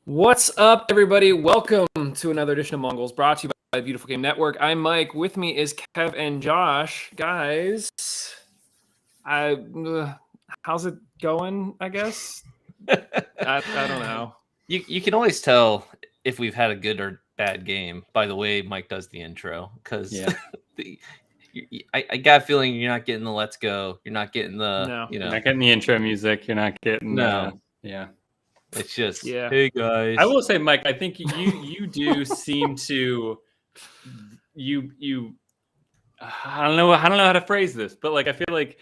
What's up, everybody? Welcome to another edition of Mon Goals, brought to you by the Beautiful Game Network. I'm Mike. With me is Kev and Josh. Guys, how's it going? I guess I don't know. You can always tell if we've had a good or bad game by the way Mike does the intro, because I got a feeling you're not getting the let's go. You're not getting the You're not getting the intro music. You're not getting It's just hey guys. I will say, Mike, I think you do seem to I don't know how to phrase this, but like I feel like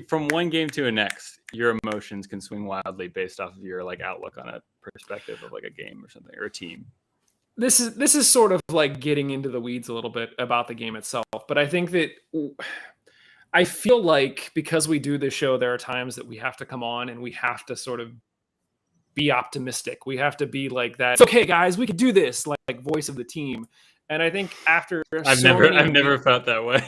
from one game to the next, your emotions can swing wildly based off of your like outlook on a perspective of like a game or something or a team. This is sort of like getting into the weeds a little bit about the game itself, but I think that I feel like because we do this show, there are times that we have to come on and we have to sort of be optimistic. We have to be like that. It's okay, guys, we can do this, like voice of the team. And I think after I've never felt that way.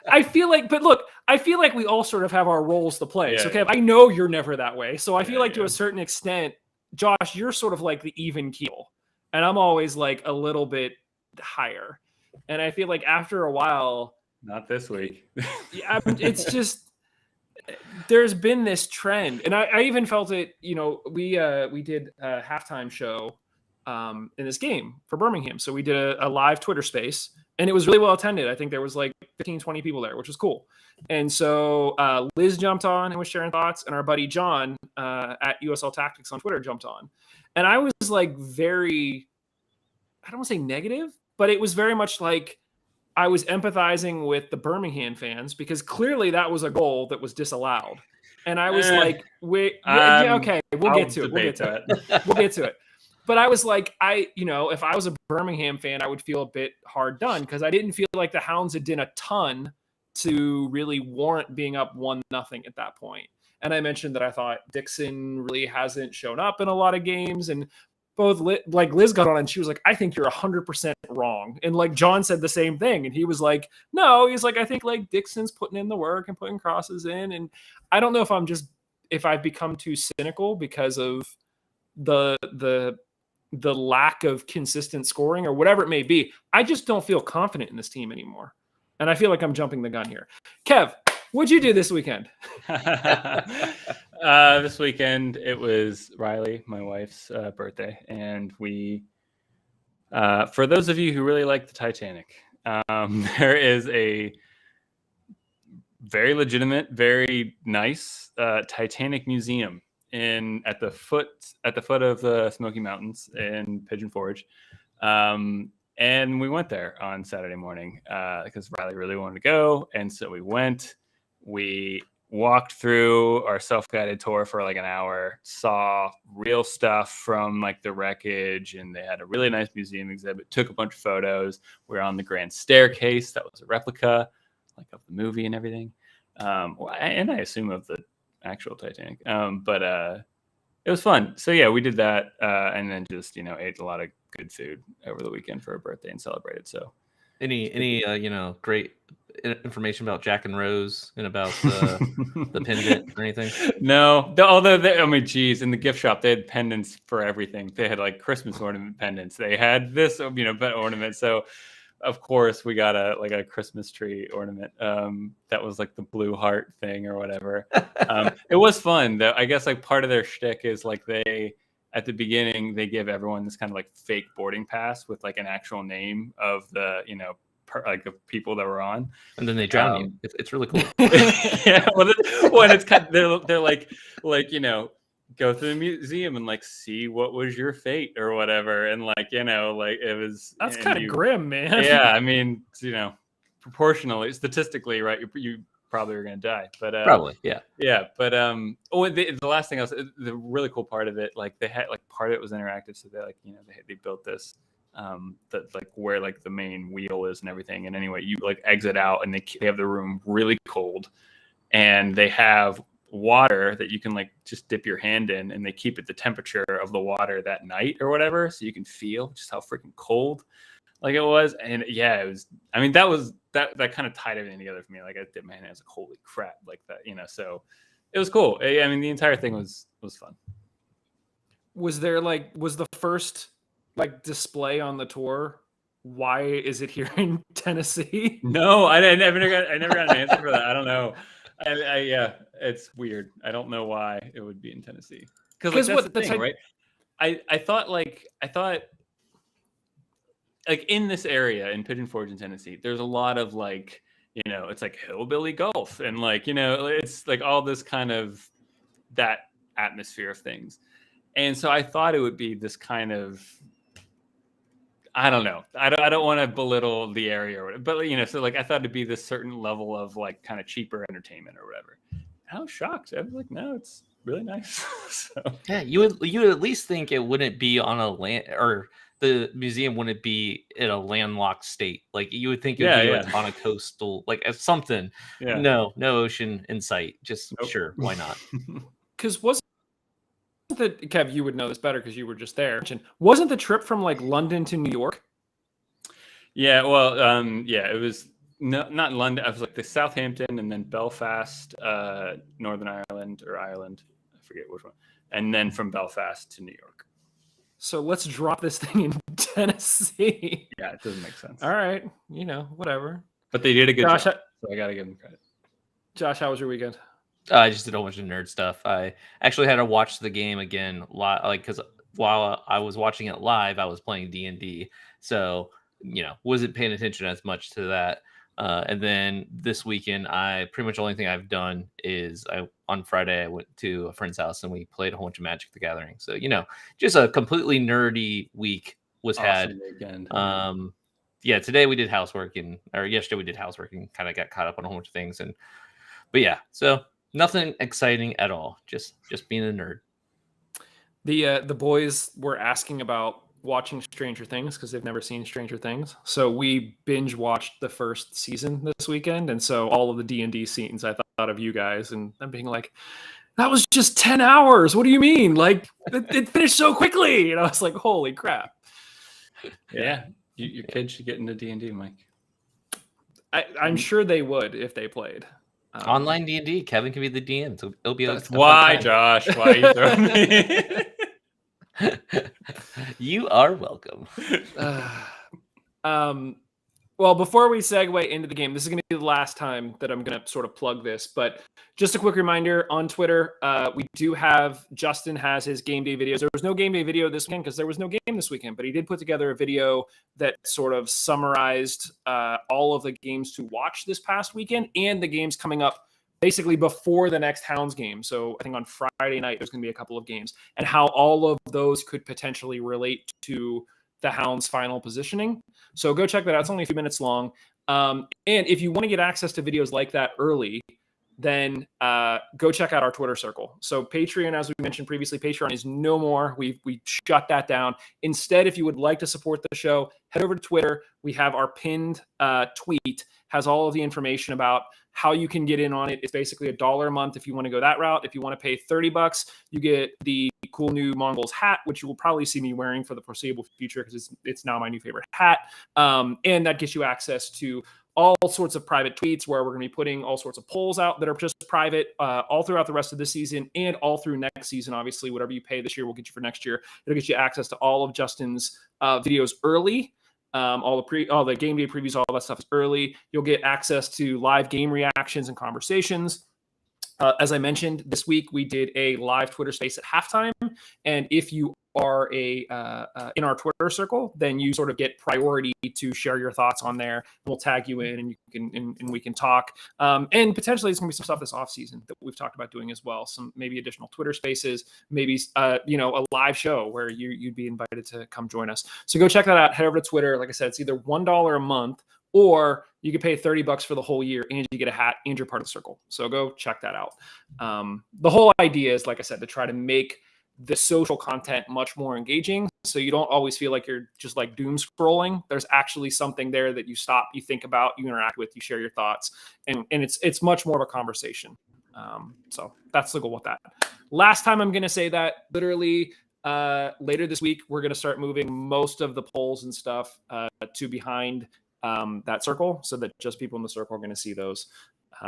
I feel like, but look, I feel like we all sort of have our roles to play. Yeah, so, Kev, I know you're never that way. So I feel like to a certain extent, Josh, you're sort of like the even keel, and I'm always like a little bit higher. And I feel like after a while, not this week. It's just there's been this trend, and I even felt it. You know, we did a halftime show in this game for Birmingham, so we did a live Twitter space, and it was really well attended. I think there was like 15-20 people there, which was cool. And so Liz jumped on and was sharing thoughts, and our buddy John at USL Tactics on Twitter jumped on, and I was like very, I don't want to say negative, but it was very much like I was empathizing with the Birmingham fans because clearly that was a goal that was disallowed. And I was like, okay, we'll get to it. But I was like, if I was a Birmingham fan, I would feel a bit hard done because I didn't feel like the Hounds had done a ton to really warrant being up 1-0 at that point. And I mentioned that I thought Dixon really hasn't shown up in a lot of games, and both Liz got on and she was like, I think you're 100% wrong. And like John said the same thing. And he was like, no, he's like, I think like Dixon's putting in the work and putting crosses in. And I don't know if I've become too cynical because of the lack of consistent scoring or whatever it may be. I just don't feel confident in this team anymore. And I feel like I'm jumping the gun here. Kev, what'd you do this weekend? This weekend, it was Riley, my wife's birthday. And we, for those of you who really like the Titanic, there is a very legitimate, very nice Titanic museum at the foot of the Smoky Mountains in Pigeon Forge. And we went there on Saturday morning because Riley really wanted to go. And so we went. We walked through our self-guided tour for like an hour, saw real stuff from like the wreckage, and they had a really nice museum exhibit, took a bunch of photos. We were on the grand staircase. That was a replica like of the movie and everything. And I assume of the actual Titanic. But it was fun. So yeah, we did that. And then just, ate a lot of good food over the weekend for her birthday and celebrated. So any great information about Jack and Rose and about the pendant or anything? No, although in the gift shop they had pendants for everything. They had like Christmas ornament pendants. They had this, ornament. So of course we got a Christmas tree ornament. That was like the blue heart thing or whatever. It was fun though. I guess like part of their shtick is like at the beginning they give everyone this kind of like fake boarding pass with like an actual name of the like of people that were on, and then they drown you. It's really cool. Yeah, when it's kind of, they're like go through the museum and like see what was your fate or whatever, and like it was. That's kind of grim, man. Yeah, I mean proportionally, statistically, right? You probably are going to die, but probably, yeah. But the last thing else, the really cool part of it, like they had like part of it was interactive, so they like they built this. That like where like the main wheel is and everything, and anyway you like exit out and they have the room really cold, and they have water that you can like just dip your hand in, and they keep it the temperature of the water that night or whatever, so you can feel just how freaking cold like it was. And yeah, it was, I mean, that kind of tied everything together for me. Like I dipped my hand in, I was like, holy crap, like that, so it was cool. I mean, the entire thing was fun. was the first like display on the tour, why is it here in Tennessee? No, I never got an answer for that. I don't know. Yeah, it's weird. I don't know why it would be in Tennessee. Because like, that's the thing, right? I thought like in this area in Pigeon Forge in Tennessee, there's a lot of like, it's like hillbilly golf and like, it's like all this kind of that atmosphere of things. And so I thought it would be this kind of, I don't know. I don't want to belittle the area, but so like I thought it'd be this certain level of like kind of cheaper entertainment or whatever. I was shocked. I was like, no, it's really nice. So. Yeah, you would at least think it wouldn't be on a land, or the museum wouldn't be in a landlocked state. Like you would think it would be like on a coastal, like something. Yeah. No ocean in sight. Just Sure, why not? Because wasn't Kev, you would know this better because you were just there. Wasn't the trip from like London to New York? Yeah, well, it was not London. I was like the Southampton and then Belfast, Northern Ireland or Ireland. I forget which one. And then from Belfast to New York. So let's drop this thing in Tennessee. Yeah, it doesn't make sense. All right, whatever. But they did a good job, so I got to give them credit. Josh, how was your weekend? I just did a whole bunch of nerd stuff. I actually had to watch the game again, because while I was watching it live, I was playing D&D, so wasn't paying attention as much to that. And then this weekend, pretty much the only thing I've done is on Friday I went to a friend's house and we played a whole bunch of Magic the Gathering. So just a completely nerdy week was had. Weekend. Today we did housework yesterday we did housework and kind of got caught up on a whole bunch of things. But yeah, so. Nothing exciting at all. Just being a nerd. The boys were asking about watching Stranger Things because they've never seen Stranger Things. So we binge watched the first season this weekend, and so all of the D&D scenes, I thought of you guys, and I'm being like, "That was just 10 hours. What do you mean? Like it finished so quickly?" And I was like, "Holy crap!" Yeah, your kids should get into D&D, Mike. I'm sure they would if they played. Online D&D, Kevin can be the DM. So it'll be why, Josh? Why are you throwing me? You are welcome. Well, before we segue into the game, this is going to be the last time that I'm going to sort of plug this, but just a quick reminder on Twitter, we do have, Justin has his game day videos. There was no game day video this weekend because there was no game this weekend, but he did put together a video that sort of summarized all of the games to watch this past weekend and the games coming up basically before the next Hounds game. So I think on Friday night, there's going to be a couple of games and how all of those could potentially relate to the Hounds' final positioning. So go check that out. It's only a few minutes long. And if you want to get access to videos like that early, then go check out our Twitter circle. So Patreon, as we mentioned previously, Patreon is no more. We shut that down. Instead, if you would like to support the show, head over to Twitter. We have our pinned tweet, has all of the information about how you can get in on it. It's basically $1 a month if you want to go that route. If you want to pay $30, you get the cool new Mon Goals hat, which you will probably see me wearing for the foreseeable future because it's now my new favorite hat. And that gets you access to all sorts of private tweets where we're going to be putting all sorts of polls out that are just private all throughout the rest of this season and all through next season. Obviously, whatever you pay this year will get you for next year. It'll get you access to all of Justin's videos early. All the game day previews, all that stuff is early. You'll get access to live game reactions and conversations. As I mentioned, this week we did a live Twitter space at halftime, and if you are in our Twitter circle, then you sort of get priority to share your thoughts on there. We'll tag you in, and you can and we can talk. And potentially, there's gonna be some stuff this off season that we've talked about doing as well. Some maybe additional Twitter spaces, maybe a live show where you'd be invited to come join us. So go check that out. Head over to Twitter. Like I said, it's either $1 a month, or you could pay $30 for the whole year and you get a hat and you're part of the circle. So go check that out. The whole idea is, like I said, to try to make the social content much more engaging. So you don't always feel like you're just like doom scrolling. There's actually something there that you stop, you think about, you interact with, you share your thoughts, and it's much more of a conversation. So that's the goal with that. Last time I'm going to say that, literally later this week, we're going to start moving most of the polls and stuff to behind that circle so that just people in the circle are going to see those.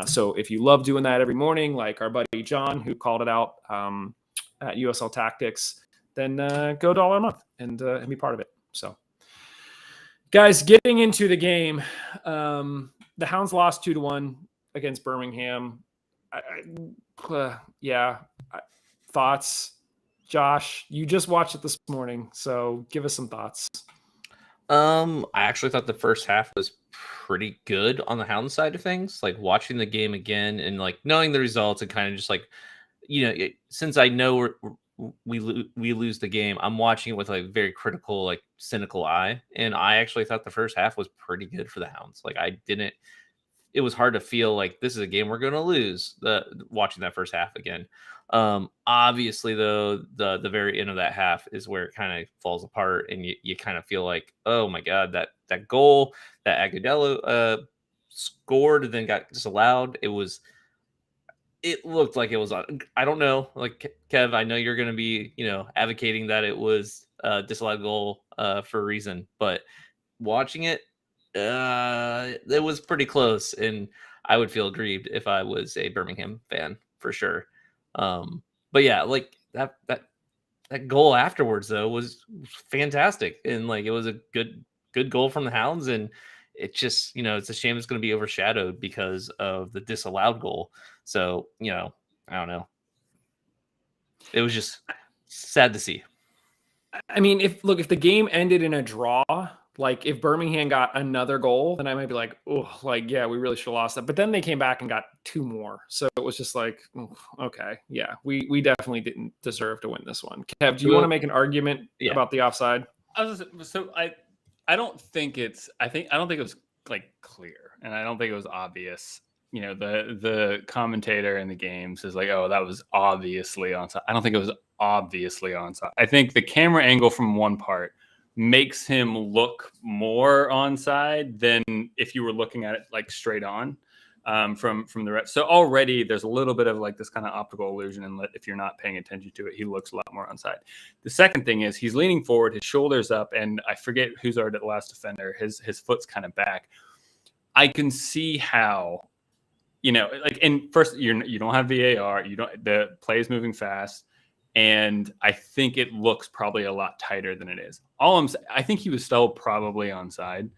So if you love doing that every morning, like our buddy John, who called it out at USL Tactics, then go $1 a month and be part of it. So, guys, getting into the game, the Hounds lost 2-1 against Birmingham. Thoughts, Josh? You just watched it this morning, so give us some thoughts. I actually thought the first half was pretty good on the Hound side of things. Like watching the game again and like knowing the results and kind of just like, since I know we lose the game, I'm watching it with like very critical, like cynical eye. And I actually thought the first half was pretty good for the Hounds. Like it was hard to feel like this is a game we're going to lose. Watching that first half again. Obviously though, the very end of that half is where it kind of falls apart, and you kind of feel like, oh my God, that goal that Agudelo scored and then got disallowed. It looked like it was on. I don't know. Like Kev, I know you're going to be, advocating that it was a disallowed goal for a reason, but watching it, it was pretty close, and I would feel aggrieved if I was a Birmingham fan for sure. But yeah, like that goal afterwards though was fantastic, and like it was a good goal from the Hounds, and it just it's a shame it's going to be overshadowed because of the disallowed goal. So I don't know. It was just sad to see. I mean, if the game ended in a draw, like if Birmingham got another goal, then I might be like, oh, like, yeah, we really should have lost that. But then they came back and got 2 more. So it was just like, okay, yeah, we definitely didn't deserve to win this one. Kev, do you want to make an argument about the offside? I don't think it was like clear, and I don't think it was obvious. The commentator in the game says like, oh, that was obviously onside. I don't think it was obviously onside. I think the camera angle from one part makes him look more onside than if you were looking at it like straight on from the ref. So already there's a little bit of like this kind of optical illusion, and if you're not paying attention to it, he looks a lot more onside. The second thing is he's leaning forward, his shoulders up, and I forget who's our last defender. His foot's kind of back. I can see how, like, and first you don't have VAR, the play is moving fast. And I think it looks probably a lot tighter than it is. I think he was still probably onside.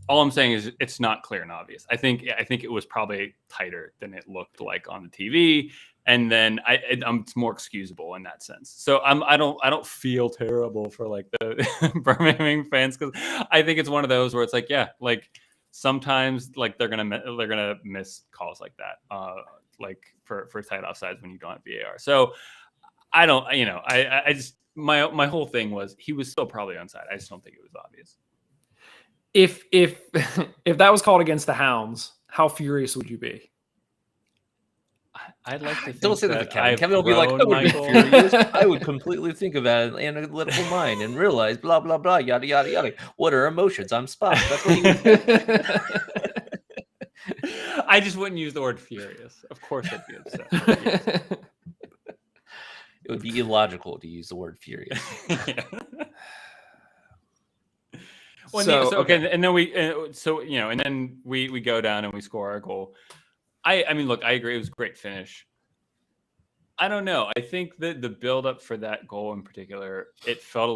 All I'm saying is it's not clear and obvious. I think it was probably tighter than it looked like on the TV, and then it's more excusable in that sense. So I don't feel terrible for like the Birmingham fans, because I think it's one of those where it's like, yeah, like sometimes like they're gonna miss calls like that, like for tight offsides when you don't have VAR. So. I don't, I just, my whole thing was he was still probably onside. I just don't think it was obvious. If if that was called against the Hounds, how furious would you be? I'd like to think don't say that to Kevin. Kevin will be like, I would be furious. I would completely think about it, analytical mind, and realize blah blah blah, yada yada yada. What are emotions? I'm Spock. That's what he would. I just wouldn't use the word furious. Of course, I'd be upset. It would be illogical to use the word furious. Yeah. Well, okay, and then we go down and we score our goal. I mean, look, I agree, it was a great finish. I don't know. I think that the build up for that goal in particular, it felt a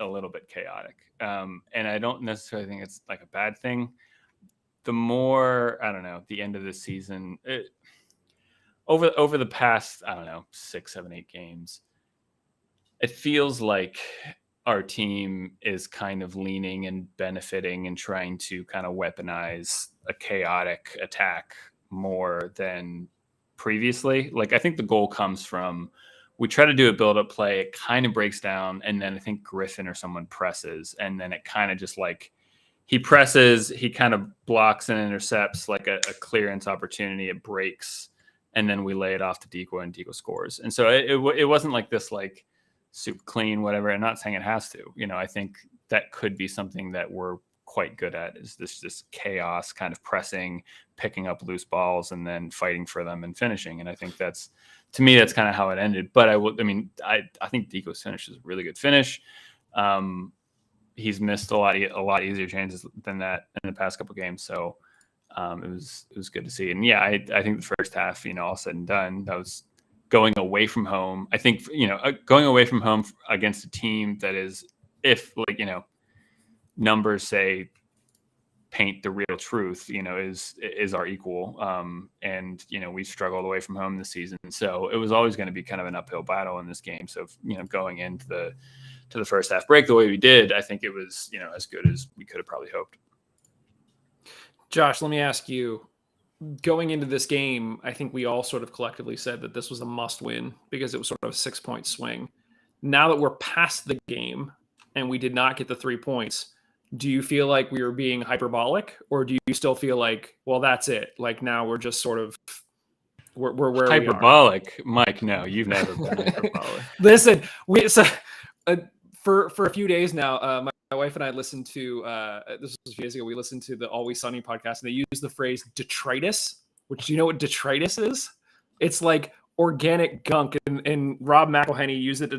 little bit chaotic. And I don't necessarily think it's like a bad thing. The more, I don't know, the end of the season, over the past, I don't know, 6, 7, 8 games, it feels like our team is kind of leaning and benefiting and trying to kind of weaponize a chaotic attack more than previously. Like, I think the goal comes from, we try to do a build-up play, it kind of breaks down, and then I think Griffin or someone presses, and then it kind of just like, he presses, he kind of blocks and intercepts like a clearance opportunity, it breaks, and then we lay it off to Deco, and Deco scores. And so it wasn't like this like super clean, whatever. I'm not saying it has to. I think that could be something that we're quite good at, is this chaos, kind of pressing, picking up loose balls, and then fighting for them and finishing. And I think that's kind of how it ended. But I think Deco's finish is a really good finish. He's missed a lot easier chances than that in the past couple of games. So it was good to see. And yeah, I think the first half, all said and done, that was going away from home. I think, going away from home against a team that is, if numbers say paint the real truth, is our equal. And, we struggled away from home this season. So it was always going to be kind of an uphill battle in this game. So, going into the first half break the way we did, I think it was, as good as we could have probably hoped. Josh, let me ask you, going into this game, I think we all sort of collectively said that this was a must win because it was sort of a 6-point swing. Now that we're past the game and we did not get the 3 points, do you feel like we were being hyperbolic, or do you still feel like, well, that's it? Like now we're just sort of, we're where hyperbolic, we are. Mike, no, you've never been hyperbolic. Listen, for a few days now, my wife and I listened to, this was a few days ago, we listened to the Always Sunny podcast, and they used the phrase detritus, which, do you know what detritus is? It's like organic gunk. And Rob McElhenney used it to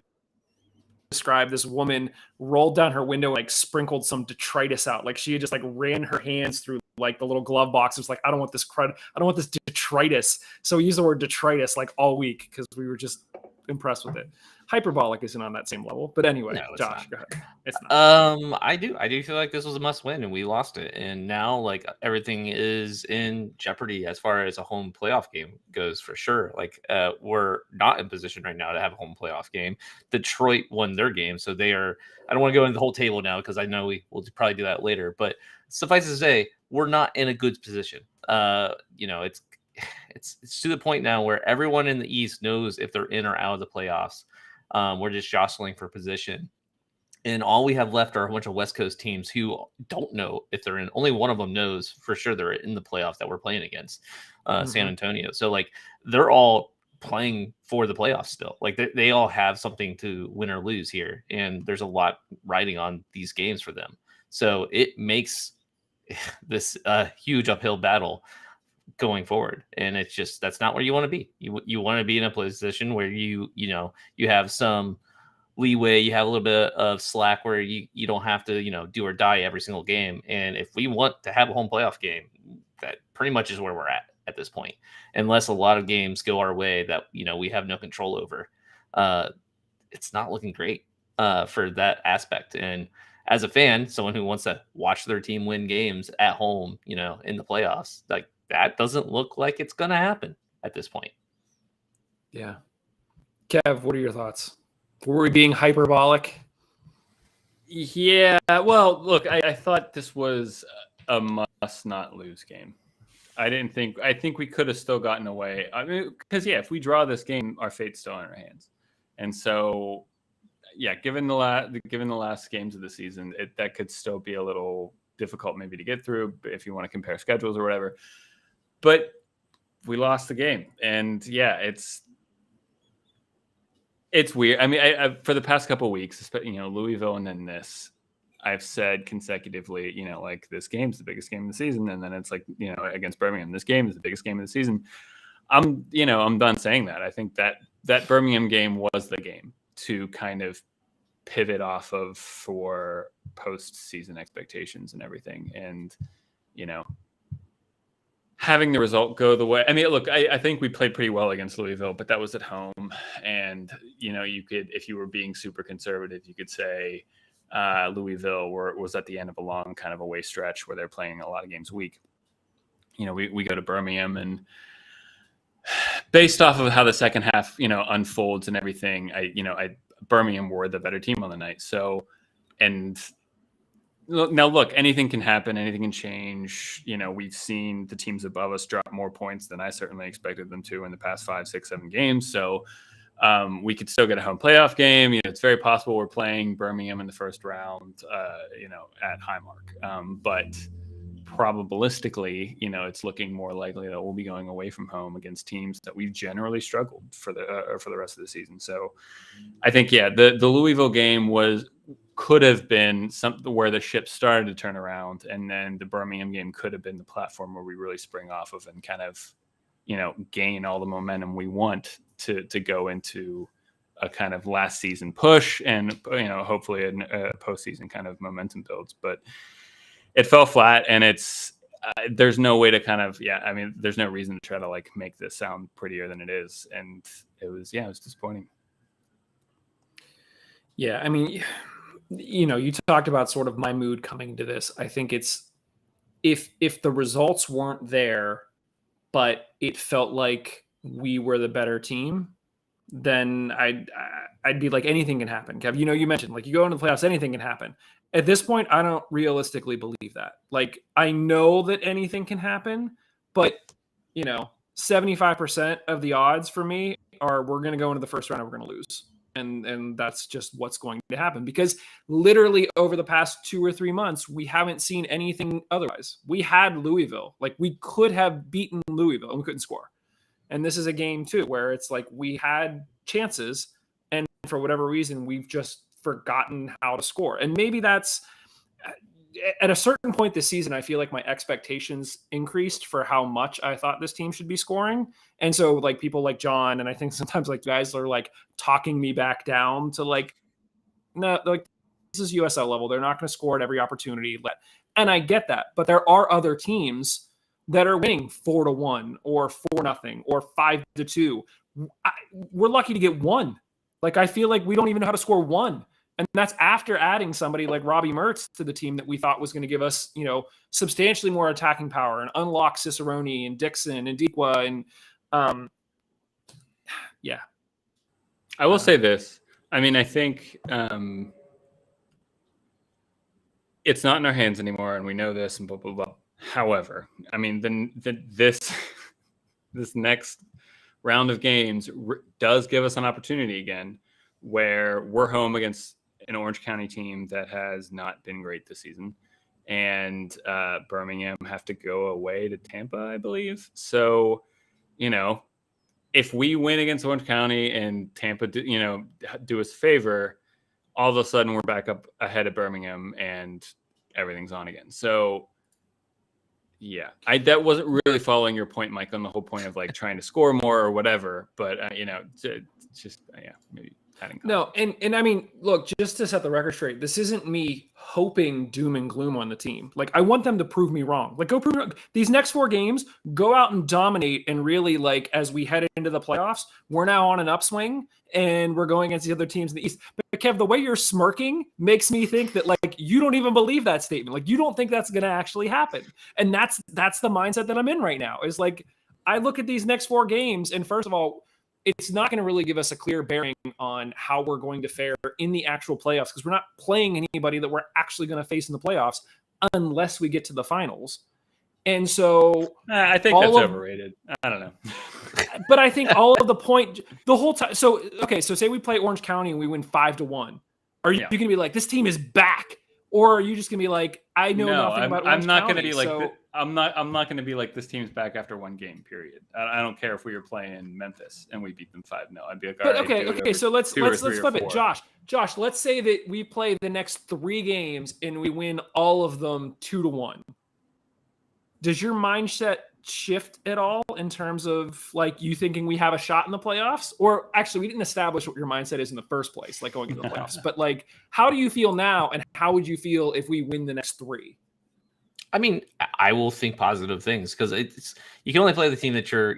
describe this woman rolled down her window, like sprinkled some detritus out. Like she had just like ran her hands through like the little glove box. It was like, I don't want this detritus. So we used the word detritus like all week because we were just impressed with it. Hyperbolic isn't on that same level, but anyway, no, Josh, go ahead. It's not. I do feel like this was a must win and we lost it, and now like everything is in jeopardy as far as a home playoff game goes for sure. Like we're not in position right now to have a home playoff game. Detroit won their game, so they are. I don't want to go into the whole table now because I know we will probably do that later. But suffice to say, we're not in a good position. It's to the point now where everyone in the East knows if they're in or out of the playoffs. We're just jostling for position. And all we have left are a bunch of West Coast teams who don't know if they're in. Only one of them knows for sure they're in the playoffs that we're playing against, San Antonio. So, like, they're all playing for the playoffs still. Like, they all have something to win or lose here. And there's a lot riding on these games for them. So it makes this huge uphill battle going forward, and it's just that's not where you want to be. You want to be in a position where you have some leeway, you have a little bit of slack where you don't have to do or die every single game. And if we want to have a home playoff game, that pretty much is where we're at this point, unless a lot of games go our way that we have no control over. It's not looking great for that aspect. And as a fan, someone who wants to watch their team win games at home, in the playoffs, like, that doesn't look like it's going to happen at this point. Yeah. Kev, what are your thoughts? Were we being hyperbolic? Yeah. Well, look, I thought this was a must not lose game. I think we could have still gotten away. I mean, because if we draw this game, our fate's still in our hands. And so, given the last games of the season, that could still be a little difficult maybe to get through if you want to compare schedules or whatever. But we lost the game, and it's weird. I mean, I for the past couple of weeks, Louisville, and then this, I've said consecutively, like, this game's the biggest game of the season, and then it's like, against Birmingham, this game is the biggest game of the season. I'm done saying that. I think that Birmingham game was the game to kind of pivot off of for postseason expectations and everything, and having the result go the way. I mean, look, I think we played pretty well against Louisville, but that was at home. And, you could, if you were being super conservative, you could say Louisville was at the end of a long kind of away stretch where they're playing a lot of games a week. We go to Birmingham, and based off of how the second half, unfolds and everything, Birmingham were the better team on the night. So, and now, look, anything can happen. Anything can change. We've seen the teams above us drop more points than I certainly expected them to in the past 5, 6, 7 games. So we could still get a home playoff game. It's very possible we're playing Birmingham in the first round, at Highmark. But probabilistically, it's looking more likely that we'll be going away from home against teams that we've generally struggled for the rest of the season. So I think, the Louisville game could have been something where the ship started to turn around, and then the Birmingham game could have been the platform where we really spring off of and kind of, gain all the momentum we want to go into a kind of last season push and, hopefully a postseason kind of momentum builds. But it fell flat, and there's no way to kind of, I mean, there's no reason to try to like make this sound prettier than it is. And it was disappointing. Yeah. I mean, you talked about sort of my mood coming to this. I think it's, if the results weren't there, but it felt like we were the better team, then I'd be like, anything can happen. Kev, you mentioned like you go into the playoffs, anything can happen. At this point, I don't realistically believe that. Like, I know that anything can happen, but 75% of the odds for me are we're going to go into the first round and we're going to lose. And that's just what's going to happen, because literally over the past 2 or 3 months, we haven't seen anything otherwise. We had Louisville. Like, we could have beaten Louisville and we couldn't score. And this is a game too, where it's like we had chances and for whatever reason, we've just forgotten how to score. And maybe that's at a certain point this season, I feel like my expectations increased for how much I thought this team should be scoring. And so like people like John, and I think sometimes like guys are like talking me back down to like, no, like this is USL level. They're not going to score at every opportunity. And I get that, but there are other teams that are winning 4-1 or 4-0 or 5-2. We're lucky to get one. Like, I feel like we don't even know how to score one. And that's after adding somebody like Robbie Mertz to the team that we thought was going to give us, substantially more attacking power and unlock Cicerone and Dixon and Deekwa. And yeah. I will say this. I mean, I think it's not in our hands anymore, and we know this and blah, blah, blah. However, I mean, this next round of games does give us an opportunity again where we're home against an Orange County team that has not been great this season, and Birmingham have to go away to Tampa, I believe. So, if we win against Orange County and Tampa, do us a favor, all of a sudden we're back up ahead of Birmingham and everything's on again. So, yeah, that wasn't really following your point, Mike, on the whole point of like trying to score more or whatever. But just maybe adding. No, and I mean, look, just to set the record straight, this isn't me hoping doom and gloom on the team. Like, I want them to prove me wrong. Like, go prove these next 4 games, go out and dominate, and really, like, as we head into the playoffs, we're now on an upswing and we're going against the other teams in the East. But Kev, the way you're smirking makes me think that like you don't even believe that statement. Like, you don't think that's going to actually happen. And that's the mindset that I'm in right now. Is like, I look at these next 4 games, and first of all, it's not going to really give us a clear bearing on how we're going to fare in the actual playoffs, because we're not playing anybody that we're actually going to face in the playoffs unless we get to the finals. And so I think that's overrated. I don't know. But I think all of the whole time. So, okay, so say we play Orange County and we win 5-1. Are you going to be like, this team is back? Or are you just going to be like, I know nothing about Orange I'm not County, going to be like, so... I'm not going to be like, this team's back after 1 game, period. I don't care if we were playing Memphis and we beat them 5-0. I'd be like, all right. Okay. So let's flip it. 4. Josh, let's say that we play the next 3 games and we win all of them 2-1. Does your mindset shift at all in terms of like you thinking we have a shot in the playoffs? Or actually, we didn't establish what your mindset is in the first place, like going into the playoffs. But like, how do you feel now, and how would you feel if we win the next 3? I mean, I will think positive things, because you can only play the team that you're,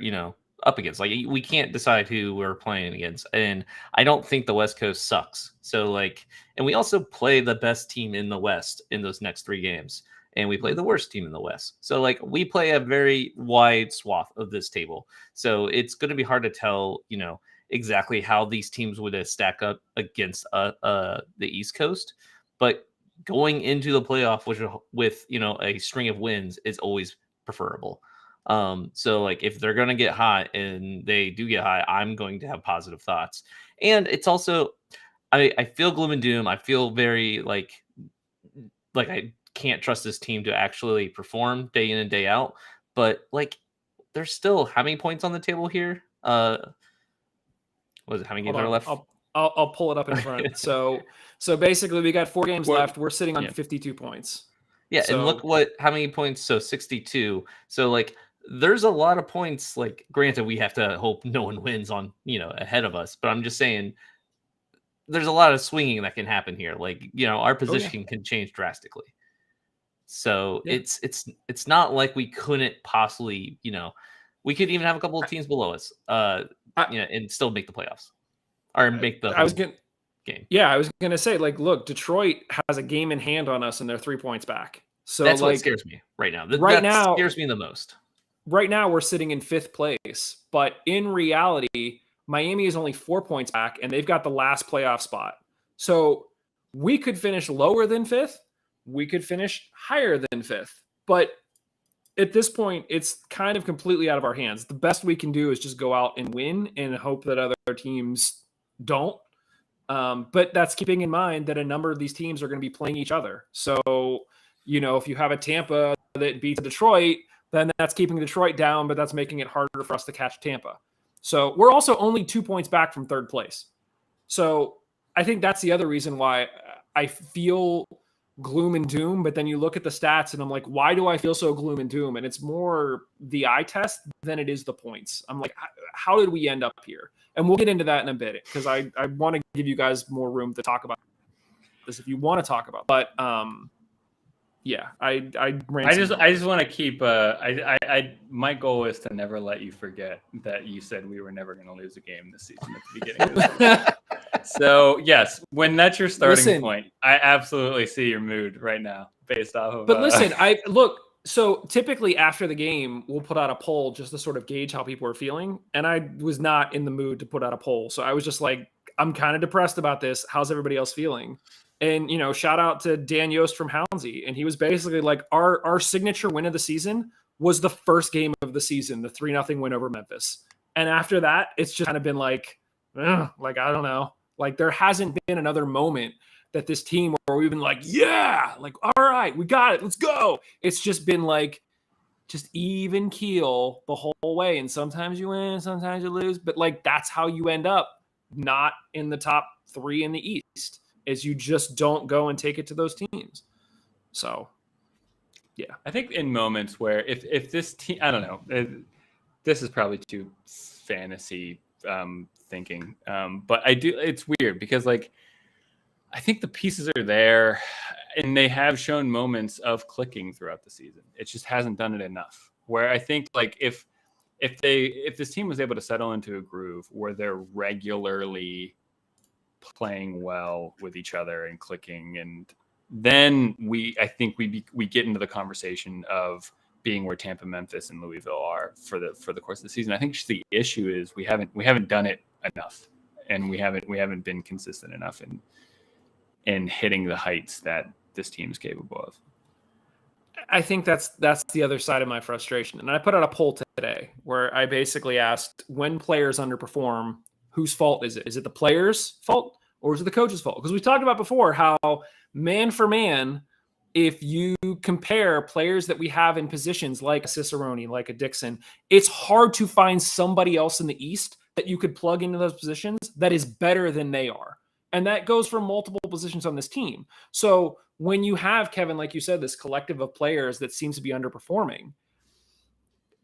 up against. Like, we can't decide who we're playing against, and I don't think the West Coast sucks. So like, and we also play the best team in the West in those next 3 games, and we play the worst team in the West. So like, we play a very wide swath of this table. So it's going to be hard to tell, exactly how these teams would stack up against the East Coast, but going into the playoff with a string of wins is always preferable. So like, if they're going to get hot, and they do get hot, I'm going to have positive thoughts. And it's also, I feel gloom and doom. I feel very like I can't trust this team to actually perform day in and day out. But like, there's still how many points on the table here? What is it? How many games are left? I'll pull it up in front. So basically, we got 4 games left. We're sitting on 52 points. Yeah, so, and look how many points. So 62. So like, there's a lot of points. Like, granted, we have to hope no one wins on ahead of us. But I'm just saying, there's a lot of swinging that can happen here. Like, our position can change drastically. So Yeah. it's not like we couldn't possibly, we could even have a couple of teams below us, and still make the playoffs or make the whole game. Yeah, I was gonna say, like, look, Detroit has a game in hand on us, and they're 3 points back. So That's what like scares me right now. right That now, scares me the most. right now we're sitting in 5th place, but in reality, Miami is only 4 points back, and they've got the last playoff spot. So we could finish lower than 5th. We could finish higher than 5th. But at this point, it's kind of completely out of our hands. The best we can do is just go out and win and hope that other teams don't. But that's keeping in mind that a number of these teams are going to be playing each other. So, if you have a Tampa that beats Detroit, then that's keeping Detroit down, but that's making it harder for us to catch Tampa. So we're also only 2 points back from 3rd place. So I think that's the other reason why I feel gloom and doom. But then you look at the stats and I'm like, why do I feel so gloom and doom? And it's more the eye test than it is the points. I'm like, how did we end up here? And we'll get into that in a bit because I want to give you guys more room to talk about this if you want to talk about. But yeah, I just want to keep. My goal is to never let you forget that you said we were never going to lose a game this season at the beginning of the season. So yes, when that's your starting point, I absolutely see your mood right now based off of. But listen, So typically after the game, we'll put out a poll just to sort of gauge how people are feeling. And I was not in the mood to put out a poll. So I was just like, I'm kind of depressed about this. How's everybody else feeling? And, shout out to Dan Yost from Houndsy. And he was basically like, our signature win of the season was the first game of the season, the 3-0 win over Memphis. And after that, it's just kind of been like, I don't know. Like there hasn't been another moment that this team where we've been like, yeah, like, all right, we got it. Let's go. It's just been like, just even keel the whole way. And sometimes you win, sometimes you lose. But like, that's how you end up not in the top 3 in the East is you just don't go and take it to those teams. So, yeah. I think in moments where if this team, I don't know, this is probably too fantasy thinking. But it's weird because like, I think the pieces are there and they have shown moments of clicking throughout the season. It just hasn't done it enough. Where I think like if this team was able to settle into a groove where they're regularly playing well with each other and clicking, and then I think we get into the conversation of being where Tampa, Memphis, and Louisville are for the course of the season. I think just the issue is we haven't done it enough, and we haven't been consistent enough in hitting the heights that this team is capable of. I think that's the other side of my frustration. And I put out a poll today where I basically asked, when players underperform, whose fault is it? Is it the players' fault or is it the coach's fault? Because we talked about before how man for man, if you compare players that we have in positions like a Cicerone, like a Dixon, it's hard to find somebody else in the East that you could plug into those positions that is better than they are. And that goes for multiple positions on this team. So when you have, Kevin, like you said, this collective of players that seems to be underperforming,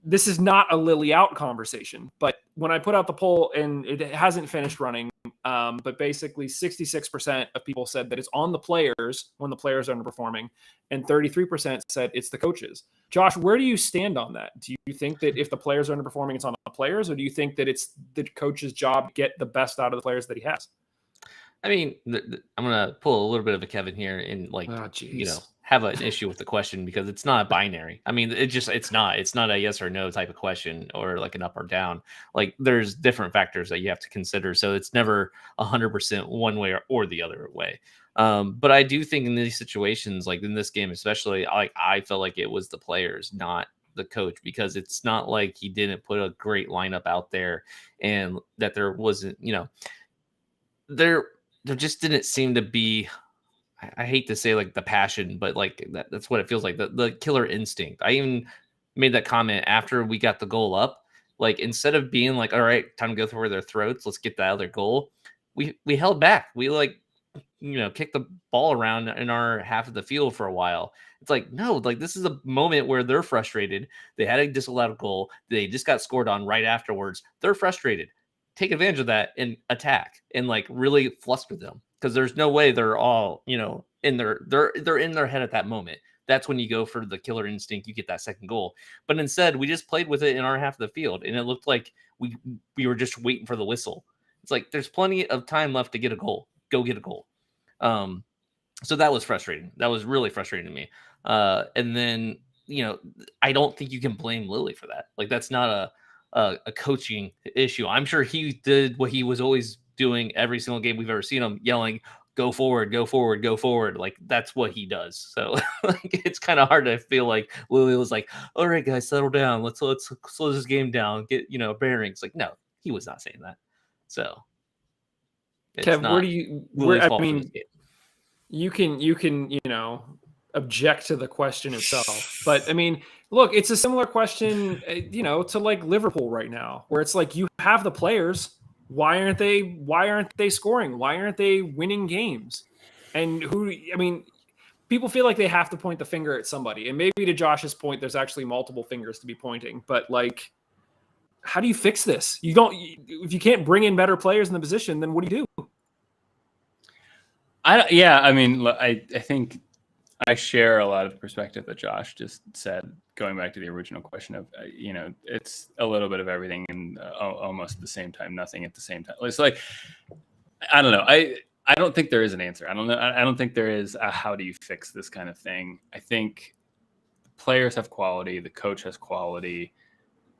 this is not a Lily out conversation. But when I put out the poll, and it hasn't finished running, but basically 66% of people said that it's on the players when the players are underperforming, and 33% said it's the coaches. Josh, where do you stand on that? Do you think that if the players are underperforming, it's on the players, or do you think that it's the coach's job to get the best out of the players that he has? I mean, I'm going to pull a little bit of a Kevin here and have an issue with the question because it's not binary. I mean, it's not a yes or no type of question or like an up or down. Like there's different factors that you have to consider. So it's never 100% one way or the other way. But I do think in these situations, like in this game, especially, I felt like it was the players, not the coach, because it's not like he didn't put a great lineup out there and that there wasn't, there just didn't seem to be, I hate to say like the passion, but like that's what it feels like, the killer instinct. I even made that comment after we got the goal up. Like instead of being like, all right, time to go through their throats, let's get the other goal. We held back. We kicked the ball around in our half of the field for a while. It's like, no, like this is a moment where they're frustrated. They had a disallowed goal. They just got scored on right afterwards. They're frustrated. Take advantage of that and attack and like really fluster them, because there's no way they're all they're in their head at that moment. that's when you go for the killer instinct. You get that second goal. But instead, we just played with it in our half of the field, and it looked like we were just waiting for the whistle. It's like there's plenty of time left to get a goal. Go get a goal. So that was frustrating. That was really frustrating to me. And then, I don't think you can blame Lily for that. Like, that's not a coaching issue. I'm sure he did what he was always doing every single game we've ever seen him, yelling, go forward, go forward, go forward. Like, that's what he does. So like, it's kind of hard to feel like Lily was like, all right, guys, settle down. Let's slow this game down. Get, bearings. Like, no, he was not saying that. So it's Kev, not Lily's fault for this game. You can, object to the question itself. But I mean, look, it's a similar question, to like Liverpool right now, where it's like you have the players. Why aren't they scoring? Why aren't they winning games? And people feel like they have to point the finger at somebody. And maybe to Josh's point, there's actually multiple fingers to be pointing. But like, how do you fix this? If you can't bring in better players in the position, then what do you do? I think I share a lot of the perspective that Josh just said, going back to the original question of, it's a little bit of everything and almost at the same time, nothing at the same time. It's like, I don't know. I don't think there is an answer. I don't know. I don't think there is a how do you fix this kind of thing. I think players have quality. The coach has quality.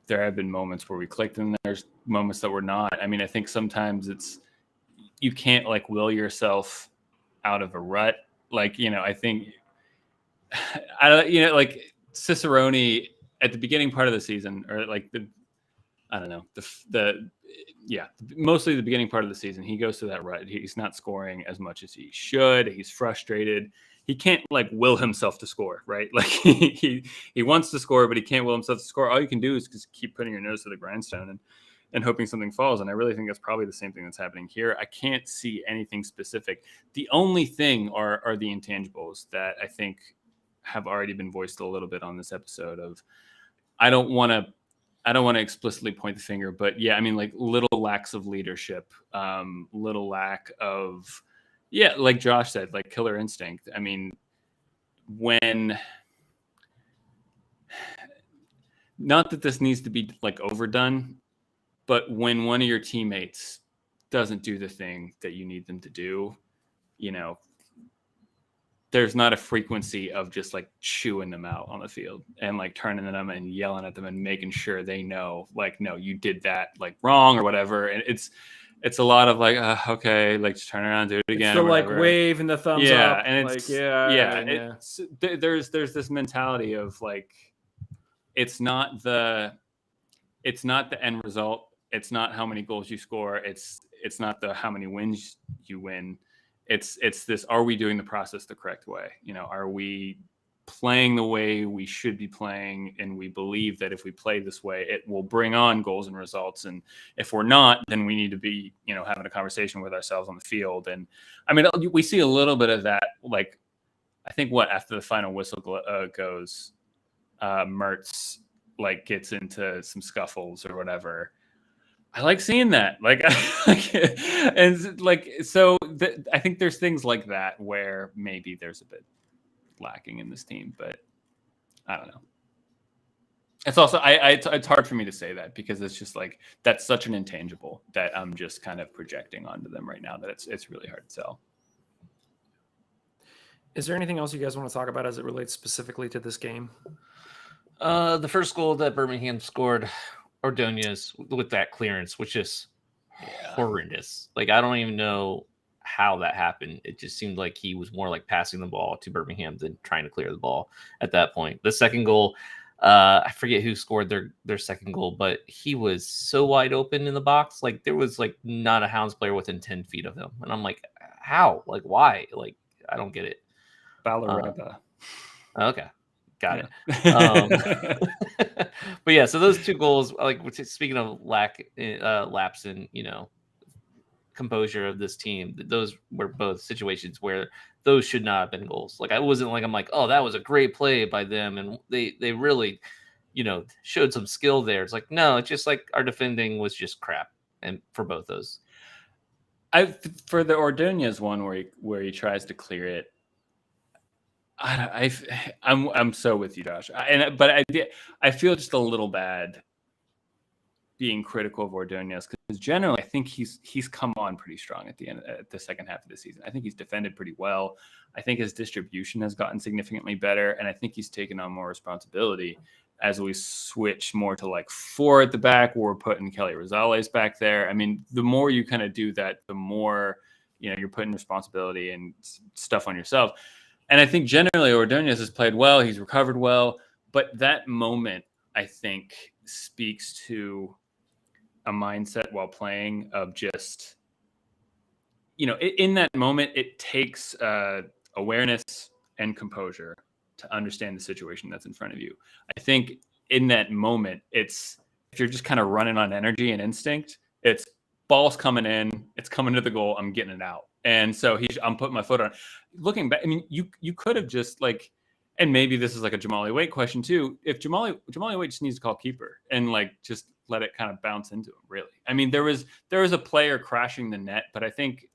There have been moments where we clicked and there's moments that we're not. I mean, I think sometimes you can't like will yourself out of a rut. Like, I think, like Cicerone at the beginning part of the season, or like mostly the beginning part of the season, he goes through that rut. He's not scoring as much as he should. He's frustrated. He can't like will himself to score, right? Like he wants to score, but he can't will himself to score. All you can do is just keep putting your nose to the grindstone and hoping something falls. And I really think that's probably the same thing that's happening here. I can't see anything specific. The only thing are the intangibles that I think have already been voiced a little bit on this episode of, I don't want to explicitly point the finger, but yeah, I mean, like little lacks of leadership, little lack of, like Josh said, like killer instinct. I mean, not that this needs to be like overdone, but when one of your teammates doesn't do the thing that you need them to do, there's not a frequency of just like chewing them out on the field and like turning them and yelling at them and making sure they know, like, no, you did that like wrong or whatever. And it's a lot of like, okay, like just turn around, do it again. So like wave and the thumbs up. And it's like, there's this mentality of like, it's not the end result. It's not how many goals you score. It's not how many wins you win. It's this, are we doing the process the correct way? Are we playing the way we should be playing? And we believe that if we play this way, it will bring on goals and results. And if we're not, then we need to be, having a conversation with ourselves on the field. And I mean, we see a little bit of that. Like, I think after the final whistle goes, Mertz like gets into some scuffles or whatever. I like seeing that. Like, and like, so I think there's things like that where maybe there's a bit lacking in this team, but I don't know. It's also, it's hard for me to say that because it's just like, that's such an intangible that I'm just kind of projecting onto them right now that it's really hard to tell. Is there anything else you guys want to talk about as it relates specifically to this game? The first goal that Birmingham scored, Ordonez with that clearance, which is horrendous. Like, I don't even know how that happened. It just seemed like he was more like passing the ball to Birmingham than trying to clear the ball at that point. The second goal, I forget who scored their second goal, but he was so wide open in the box. Like, there was like not a Hounds player within 10 feet of him. And I'm like, how? Like, why? Like, I don't get it. Balaretta. Okay. Got it. But yeah, so those two goals, like speaking of lapse in, composure of this team, those were both situations where those should not have been goals. Like, I wasn't like, I'm like, oh, that was a great play by them. And they really, showed some skill there. It's like, no, it's just like our defending was just crap. And for both those. For the Ordonez one where he tries to clear it, I'm so with you, Josh. I feel just a little bad being critical of Ordonez because generally I think he's come on pretty strong at the second half of the season. I think he's defended pretty well. I think his distribution has gotten significantly better, and I think he's taken on more responsibility as we switch more to like 4 at the back. We're putting Kelly Rosales back there. I mean, the more you kind of do that, the more you're putting responsibility and stuff on yourself. And I think generally Ordonez has played well. He's recovered well, but that moment I think speaks to a mindset while playing of just, in that moment, it takes awareness and composure to understand the situation that's in front of you. I think in that moment, if you're just kind of running on energy and instinct, it's ball's coming in, it's coming to the goal, I'm getting it out. And so I'm putting my foot on. Looking back, I mean, you could have just like, and maybe this is like a Jamali Waite question too. If Jamali Waite just needs to call keeper and like just let it kind of bounce into him, really. I mean, there was a player crashing the net, but I think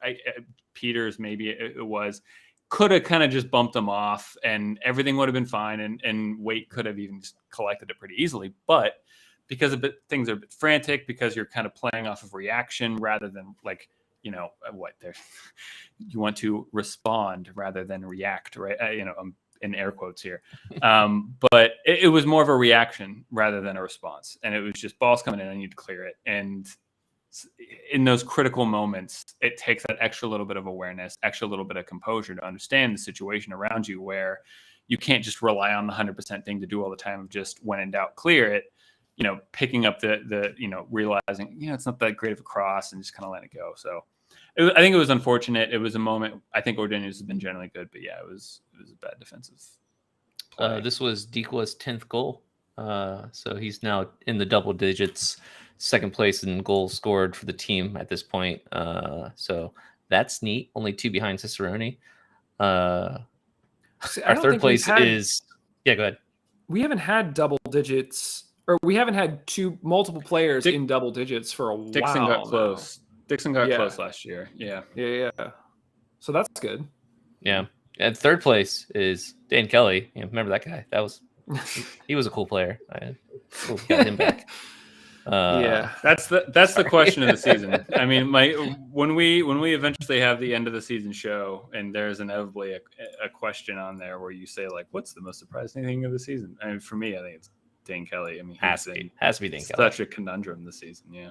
Peters, maybe it was, could have kind of just bumped him off and everything would have been fine. And Waite could have even just collected it pretty easily. But because things are a bit frantic, because you're kind of playing off of reaction rather than like, you want to respond rather than react, right? I'm in air quotes here. But it was more of a reaction rather than a response. And it was just balls coming in, I need to clear it. And in those critical moments, it takes that extra little bit of awareness, extra little bit of composure to understand the situation around you, where you can't just rely on the 100% thing to do all the time of just when in doubt, clear it. Picking up the realizing, it's not that great of a cross and just kind of letting it go. So I think it was unfortunate. It was a moment. I think Ordonez has been generally good, but yeah, it was a bad defensive play. This was Dikwa's 10th goal. So he's now in the double digits, second place in goals scored for the team at this point. So that's neat. Only 2 behind Cicerone. Our third place is... Yeah, go ahead. We haven't had double digits, or we haven't had multiple players in double digits for a while. Dixon got close. Dixon got Yeah. close last year. Yeah. So that's good. Yeah. And third place is Dan Kelly. Remember that guy? He was a cool player. I got him back. Yeah. That's the question of the season. I mean, when we eventually have the end of the season show, and there's inevitably a question on there where you say like, what's the most surprising thing of the season? I mean, for me, I think it's Dan Kelly. I mean, has to be Dan Kelly. Such a conundrum this season. Yeah.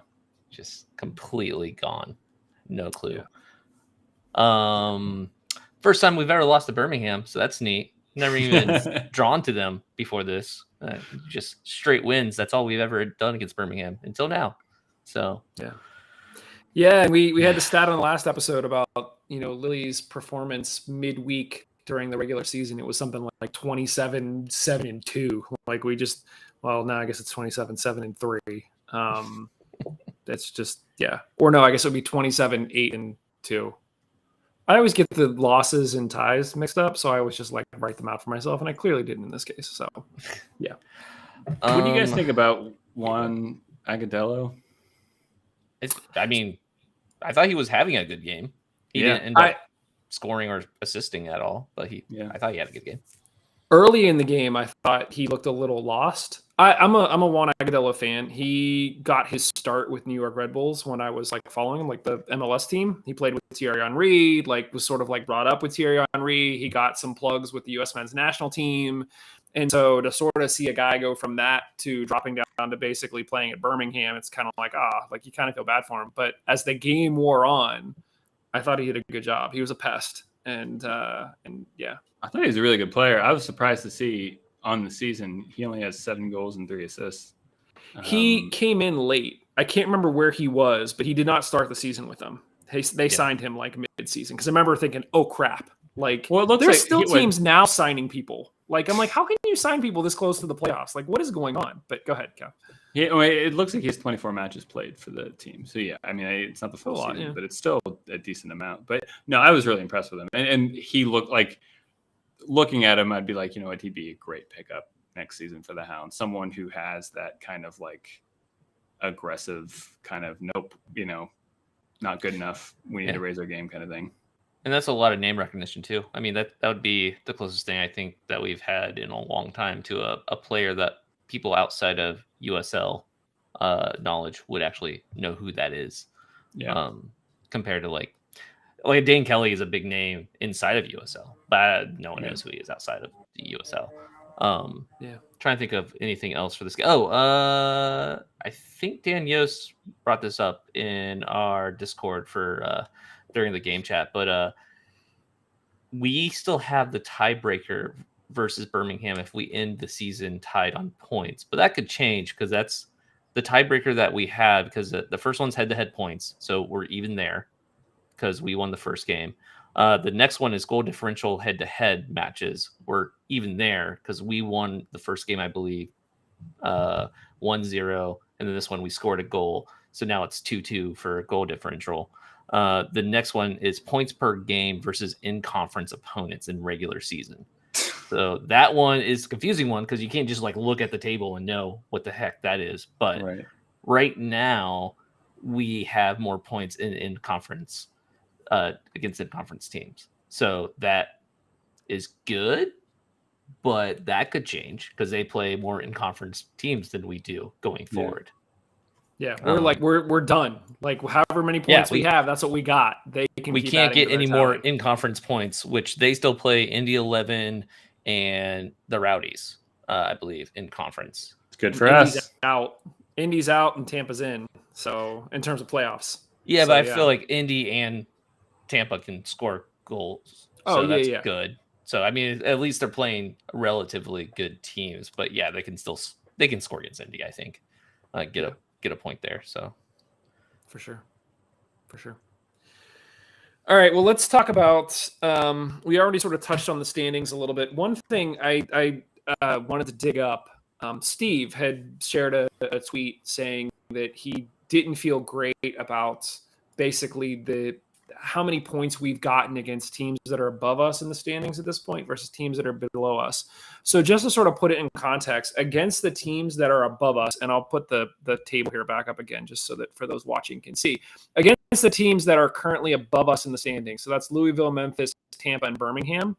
Just completely gone. No clue. Yeah. First time we've ever lost to Birmingham, so that's neat. Never even drawn to them before this. Just straight wins. That's all we've ever done against Birmingham until now. So yeah. And we had the stat on the last episode about Lily's performance midweek during the regular season. It was something like 27-7-2. Like now I guess it's 27-7-3. That's just, yeah. Or no, I guess it would be 27-8-2. I always get the losses and ties mixed up, so I always just like write them out for myself, and I clearly didn't in this case. So, yeah. What do you guys think about Juan Agudelo? I thought he was having a good game. He didn't end up scoring or assisting at all, but I thought he had a good game. Early in the game, I thought he looked a little lost. I'm a Juan Agudelo fan. He got his start with New York Red Bulls when I was like following him, like the MLS team. He played with Thierry Henry, like was sort of like brought up with Thierry Henry. He got some plugs with the U.S. men's national team. And so to sort of see a guy go from that to dropping down to basically playing at Birmingham, it's kind of like, you kind of feel bad for him. But as the game wore on, I thought he did a good job. He was a pest. And yeah. I thought he was a really good player. I was surprised to see on the season he only has 7 goals and 3 assists. He came in late. I can't remember where he was, but he did not start the season with them. They signed him like mid-season because I remember thinking, oh crap! Like, well, it looks there's like still teams now signing people. Like, I'm like, how can you sign people this close to the playoffs? Like, what is going on? But go ahead, Kev. Yeah, it looks like he has 24 matches played for the team. So yeah, I mean, it's not the full season, but it's still a decent amount. But no, I was really impressed with him, and he looked like. Looking at him, I'd be like, he'd be a great pickup next season for the Hounds. Someone who has that kind of like aggressive kind of, nope, not good enough. We need to raise our game kind of thing. And that's a lot of name recognition too. I mean, that would be the closest thing I think that we've had in a long time to a player that people outside of USL knowledge would actually know who that is. Yeah. Compared to like Dane Kelly is a big name inside of USL, but no one knows who he is outside of the USL. Trying to think of anything else for this guy. I think Dan Yost brought this up in our Discord for during the game chat, but we still have the tiebreaker versus Birmingham if we end the season tied on points, but that could change because that's the tiebreaker that we have because the first one's head-to-head points, so we're even there because we won the first game. The next one is goal differential head-to-head matches. We're even there because we won the first game, I believe, 1-0, and then this one we scored a goal. So now it's 2-2 for goal differential. The next one is points per game versus in-conference opponents in regular season. So that one is a confusing one because you can't just like look at the table and know what the heck that is. But right now we have more points in conference against in-conference teams. So that is good, but that could change because they play more in-conference teams than we do going forward. Yeah, we're done. Like however many points we have, that's what we got. We can't get any more in-conference points, which they still play Indy 11 and the Rowdies, I believe, in conference. It's good for us. Indy's out and Tampa's in. So in terms of playoffs. Yeah, but I feel like Indy and Tampa can score goals. So that's good. So I mean, at least they're playing relatively good teams. But yeah, they can score against Indy, I think. Get a point there. So for sure. All right, well, let's talk about. We already sort of touched on the standings a little bit. One thing I wanted to dig up. Steve had shared a tweet saying that he didn't feel great about basically how many points we've gotten against teams that are above us in the standings at this point versus teams that are below us. So just to sort of put it in context, against the teams that are above us, and I'll put the table here back up again just so that for those watching can see. Against the teams that are currently above us in the standings, so that's Louisville, Memphis, Tampa, and Birmingham,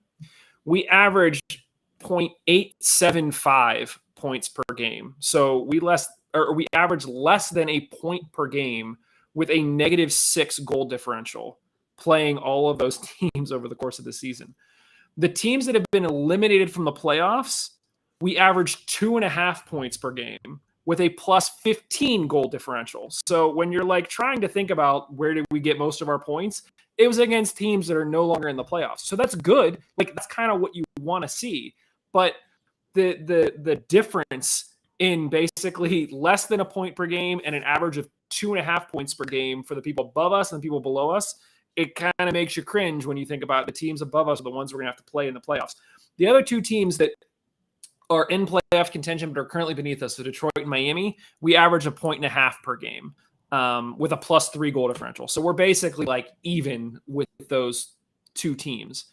we averaged 0.875 points per game. So we average less than a point per game with a -6 goal differential playing all of those teams over the course of the season. The teams that have been eliminated from the playoffs, we average 2.5 points per game with a +15 goal differential. So when you're like trying to think about where did we get most of our points, it was against teams that are no longer in the playoffs. So that's good. Like that's kind of what you want to see. But the difference in basically less than a point per game and an average of 2.5 points per game for the people above us and the people below us, it kind of makes you cringe when you think about the teams above us are the ones we're going to have to play in the playoffs. The other two teams that are in playoff contention but are currently beneath us, so Detroit and Miami, we average 1.5 per game with a +3 goal differential. So we're basically like even with those two teams.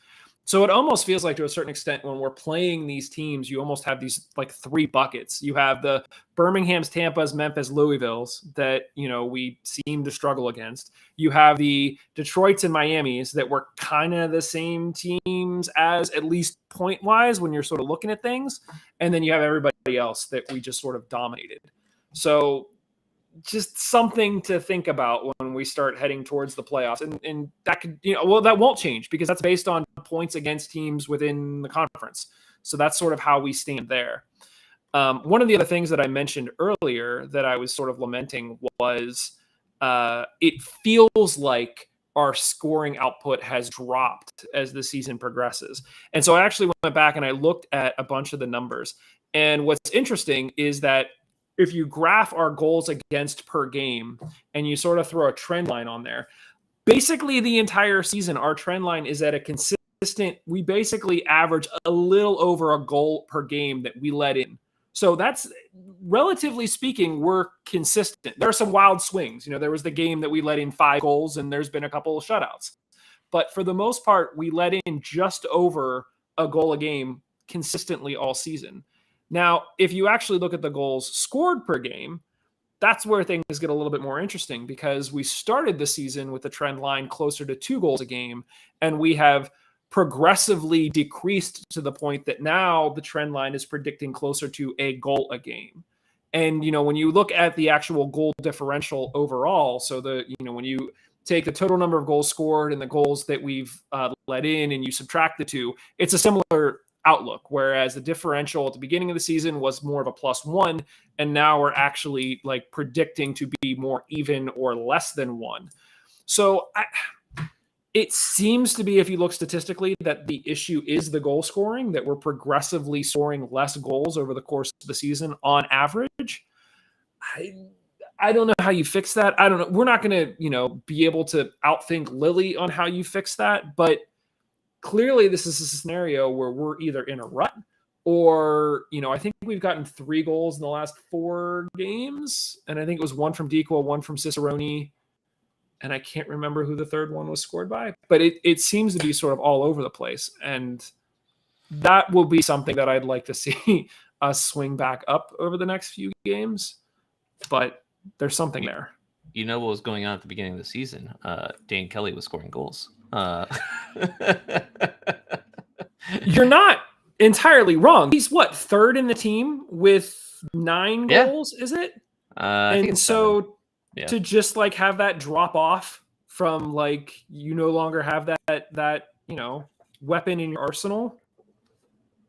So it almost feels like to a certain extent when we're playing these teams, you almost have these like three buckets. You have the Birmingham's, Tampa's, Memphis, Louisville's that, we seem to struggle against. You have the Detroits and Miamis that were kind of the same teams as at least point wise when you're sort of looking at things. And then you have everybody else that we just sort of dominated. So just something to think about when we start heading towards the playoffs. And that could, that won't change because that's based on points against teams within the conference. So that's sort of how we stand there. One of the other things that I mentioned earlier that I was sort of lamenting was it feels like our scoring output has dropped as the season progresses. And so I actually went back and I looked at a bunch of the numbers. And what's interesting is that if you graph our goals against per game and you sort of throw a trend line on there, basically the entire season, our trend line is at a consistent, we basically average a little over a goal per game that we let in. So that's, relatively speaking, we're consistent. There are some wild swings. There was the game that we let in 5 goals and there's been a couple of shutouts. But for the most part, we let in just over a goal a game consistently all season. Now, if you actually look at the goals scored per game, that's where things get a little bit more interesting, because we started the season with the trend line closer to 2 goals a game, and we have progressively decreased to the point that now the trend line is predicting closer to a goal a game. And, when you look at the actual goal differential overall, so when you take the total number of goals scored and the goals that we've let in and you subtract the two, it's a similar outlook. Whereas the differential at the beginning of the season was more of a +1, and now we're actually like predicting to be more even or less than 1. So it seems to be, if you look statistically, that the issue is the goal scoring, that we're progressively scoring less goals over the course of the season on average. I don't know how you fix that. I don't know. We're not going to, be able to outthink Lily on how you fix that. But clearly this is a scenario where we're either in a rut or, I think we've gotten 3 goals in the last 4 games. And I think it was 1 from Dequa, 1 from Cicerone. And I can't remember who the third one was scored by. But it seems to be sort of all over the place. And that will be something that I'd like to see us swing back up over the next few games. But there's something there. You know what was going on at the beginning of the season? Dan Kelly was scoring goals. You're not entirely wrong. He's what, 3rd in the team with 9 goals, is it? And so to just like have that drop off from like you no longer have that weapon in your arsenal,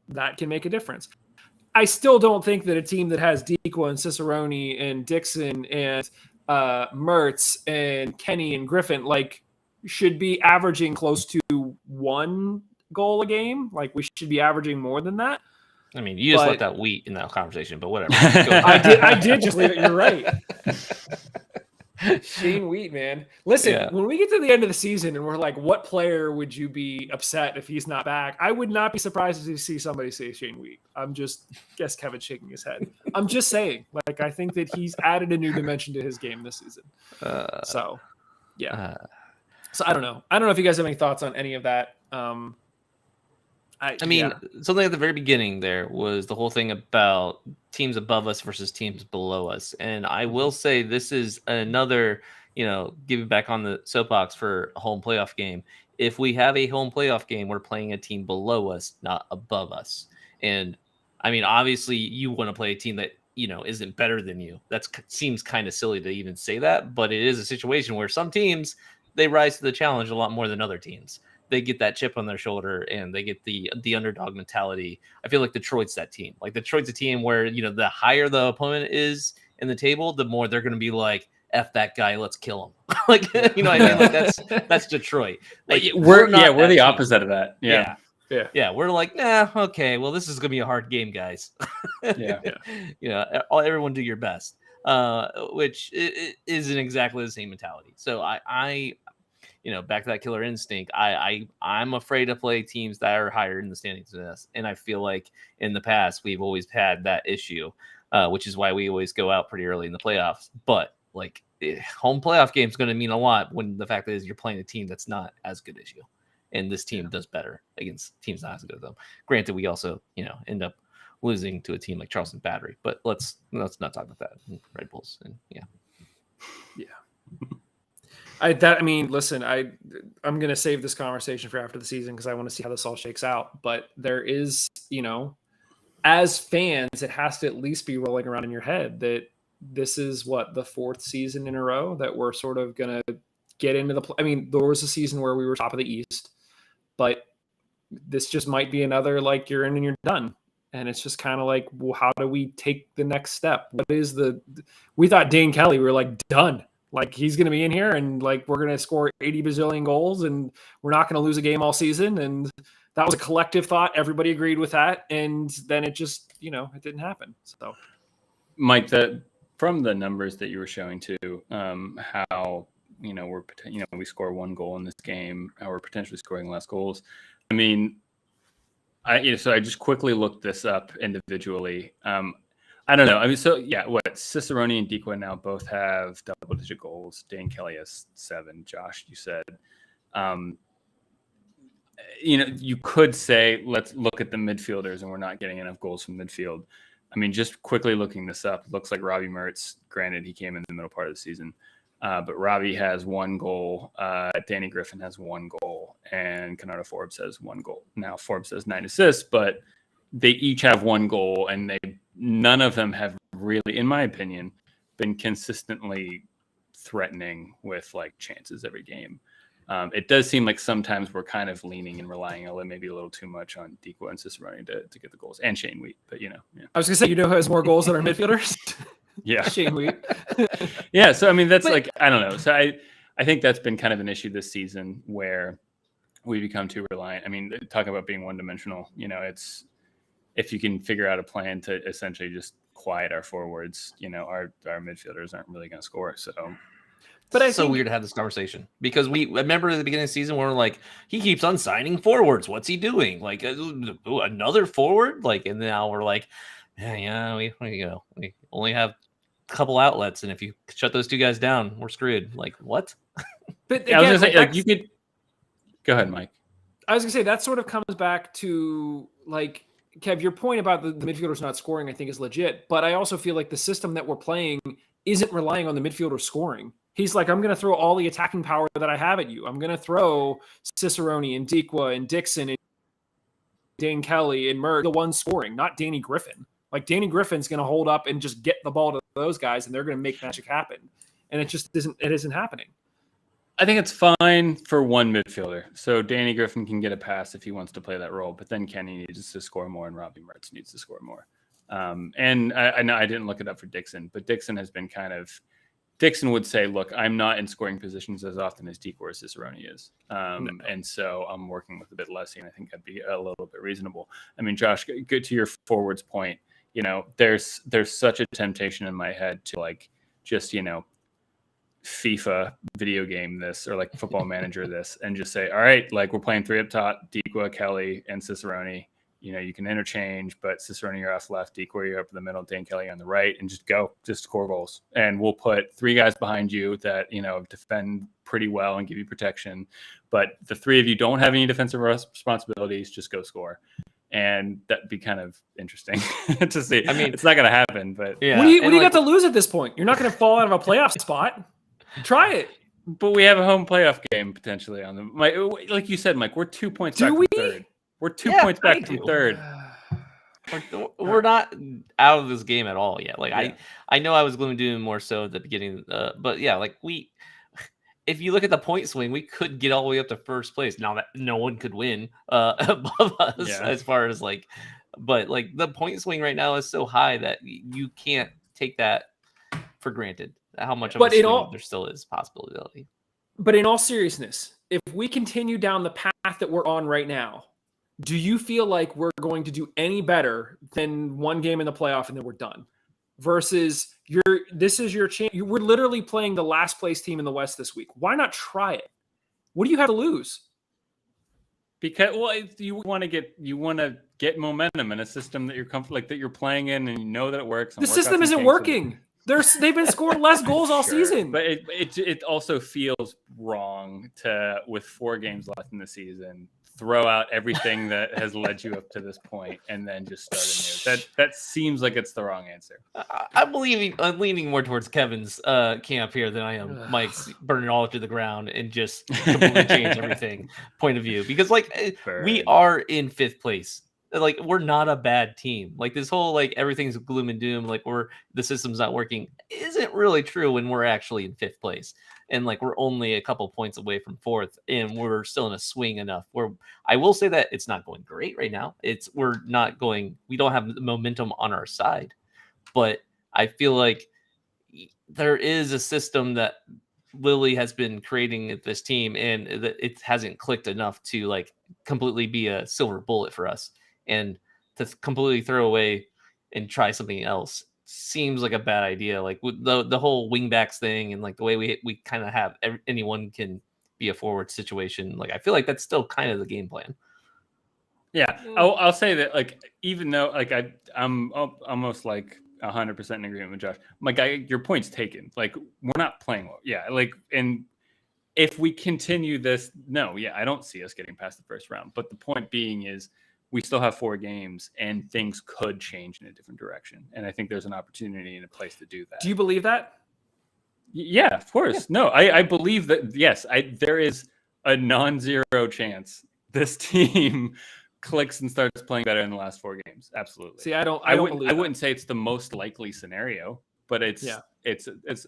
that can make a difference. I still don't think that a team that has Dequa and Cicerone and Dixon and Mertz and Kenny and Griffin like should be averaging close to 1 goal a game. Like we should be averaging more than that. I mean, you just left out Wheat in that conversation, but whatever. I did just leave it. You're right. Shane Wheat, man. Listen, when we get to the end of the season and we're like, what player would you be upset if he's not back? I would not be surprised to see somebody say Shane Wheat. Guess Kevin's shaking his head. I'm just saying, like, I think that he's added a new dimension to his game this season. So I don't know. I don't know if you guys have any thoughts on any of that. I mean, something at the very beginning there was the whole thing about teams above us versus teams below us. And I will say this is another, giving back on the soapbox for a home playoff game. If we have a home playoff game, we're playing a team below us, not above us. And I mean, obviously you want to play a team that, isn't better than you. That seems kind of silly to even say that, but it is a situation where some teams, they rise to the challenge a lot more than other teams. They get that chip on their shoulder and they get the underdog mentality. I feel like Detroit's that team. Like Detroit's a team where, the higher the opponent is in the table, the more they're going to be like, F that guy, let's kill him. Like, what I mean? Like that's Detroit. Like we're the team. Opposite of that. Yeah. We're like, nah, okay, well, this is going to be a hard game, guys. Everyone do your best. Which isn't exactly the same mentality. So I back to that killer instinct. I'm afraid to play teams that are higher in the standings than us, and I feel like in the past we've always had that issue, which is why we always go out pretty early in the playoffs. But like home playoff game is going to mean a lot when the fact is you're playing a team that's not as good as you, and this team does better against teams not as good as them. Granted, we also end up losing to a team like Charleston Battery, but let's not talk about that. Red Bulls and listen, I'm going to save this conversation for after the season because I want to see how this all shakes out. But there is, as fans, it has to at least be rolling around in your head that this is the 4th season in a row that we're sort of going to get into the. I mean, there was a season where we were top of the East, but this just might be another like you're in and you're done. And it's just kind of like, well, how do we take the next step? What is we thought Dane Kelly, we were like done. Like he's going to be in here and like we're going to score 80 bazillion goals and we're not going to lose a game all season. And that was a collective thought. Everybody agreed with that. And then it just, it didn't happen. So, Mike, from the numbers that you were showing too, how, we score 1 goal in this game, how we're potentially scoring less goals. I mean, so I just quickly looked this up individually. I don't know. I mean, Cicerone and Dequa now both have double-digit goals. Dane Kelly has 7. Josh, you said. You could say, let's look at the midfielders, and we're not getting enough goals from midfield. I mean, just quickly looking this up, it looks like Robbie Mertz, granted, he came in the middle part of the season, but Robbie has 1 goal. Danny Griffin has 1 goal, and Canada Forbes has 1 goal. Now, Forbes has 9 assists, but they each have 1 goal, and none of them have really, in my opinion, been consistently threatening with like chances every game. It does seem like sometimes we're kind of leaning and relying maybe a little too much on Dequa and Cicerone to get the goals, and Shane Wheat. But yeah. I was gonna say, who has more goals than our midfielders? Yeah, Shane Wheat. Yeah, so I mean that's I don't know. So I think that's been kind of an issue this season where we become too reliant. I mean, talking about being one-dimensional, it's if you can figure out a plan to essentially just quiet our forwards, our midfielders aren't really going to score. So. But it's so weird to have this conversation because we remember at the beginning of the season when we're like, he keeps on signing forwards. What's he doing? Like another forward? Like, and now we're like, we only have a couple outlets, and if you shut those 2 guys down, we're screwed. Like what? But again, I was gonna say, you could go ahead, Mike. I was gonna say that sort of comes back to like Kev, your point about the midfielders not scoring, I think is legit. But I also feel like the system that we're playing isn't relying on the midfielder scoring. He's like, I'm going to throw all the attacking power that I have at you. I'm going to throw Cicerone and Dequa and Dixon and Dane Kelly and Mert, the one scoring, not Danny Griffin. Like Danny Griffin's going to hold up and just get the ball to those guys, and they're going to make magic happen. And it just isn't happening. I think it's fine for one midfielder. So Danny Griffin can get a pass if he wants to play that role, but then Kenny needs to score more and Robbie Mertz needs to score more. And I know I didn't look it up for Dixon, but Dixon has been Dixon would say, look, I'm not in scoring positions as often as Dequa or Cicerone is. And so I'm working with a bit less, and I think that'd be a little bit reasonable. I mean, Josh, good to your forwards point. There's such a temptation in my head to like, just, FIFA video game this or like Football Manager this and just say, all right, like we're playing 3 up top, Dequa, Kelly, and Cicerone. You can interchange, but Cicerone, you're off left, Dequa, you're up in the middle, Dane Kelly on the right, and just score goals. And we'll put 3 guys behind you that, defend pretty well and give you protection. But the 3 of you don't have any defensive responsibilities, just go score. And that'd be kind of interesting to see. I mean, it's not going to happen, but yeah. What do you got to lose at this point? You're not going to fall out of a playoff spot. Try it. But we have a home playoff game potentially on them. Like you said, Mike, we're 2 points back from third. We're 2 points back from third. We're not out of this game at all yet. Like I know I was going to do more so at the beginning, but yeah, like if you look at the point swing, we could get all the way up to first place. Now that no one could win above us as far as but the point swing right now is so high that you can't take that for granted. How much of a swing there still is possibility. But in all seriousness, if we continue down the path that we're on right now, do you feel like we're going to do any better than one game in the playoff and then we're done? Versus this is your chance. We're literally playing the last place team in the West this week. Why not try it? What do you have to lose? Because you want to get momentum in a system that you're comfortable, that you're playing in, and you know that it works. The system isn't working. They've been scoring less goals all season. But it also feels wrong to, with 4 games left in the season, throw out everything that has led you up to this point and then just start anew. That seems like it's the wrong answer. I'm leaning more towards Kevin's camp here than I am Mike's burning it all to the ground and just completely change everything point of view. Because we are in 5th place. We're not a bad team. This whole everything's gloom and doom, the system's not working, isn't really true when we're actually in 5th place. And we're only a couple points away from 4th, and we're still in a swing enough where I will say that it's not going great right now. We don't have the momentum on our side, but I feel like there is a system that Lily has been creating at this team, and it hasn't clicked enough to completely be a silver bullet for us. And to completely throw away and try something else seems like a bad idea. With the whole wingbacks thing and the way we kind of have anyone can be a forward situation. I feel like that's still kind of the game plan. Yeah, I'll say that even though I'm almost 100% in agreement with Josh. Your point's taken. We're not playing well. Yeah, and if we continue this, I don't see us getting past the first round. But the point being is, we still have 4 games and things could change in a different direction. And I think there's an opportunity and a place to do that. Do you believe that? Yeah, of course. Yeah. No, I believe that. Yes, there is a non-zero chance this team clicks and starts playing better in the last 4 games. Absolutely. See, I wouldn't say it's the most likely scenario, but it's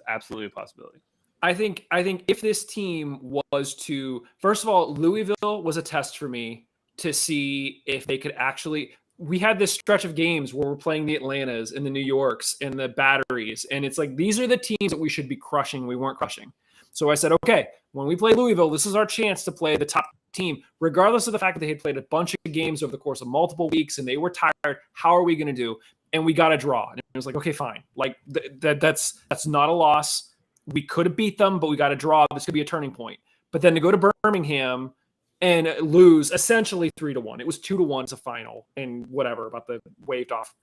absolutely a possibility. I think if this team was to, first of all, Louisville was a test for me to see if they could actually. We had this stretch of games where we're playing the Atlantas and the New Yorks and the Batteries, and it's like these are the teams that we should be crushing. We weren't crushing. So I said, okay, when we play Louisville, this is our chance to play the top team, regardless of the fact that they had played a bunch of games over the course of multiple weeks and they were tired. How are we going to do? And we got a draw. And it was like, okay, fine. Like that's not a loss. We could have beat them, but we got a draw. This could be a turning point. But then to go to Birmingham and lose essentially 3-1. It was 2-1 as a final and whatever about the waved off,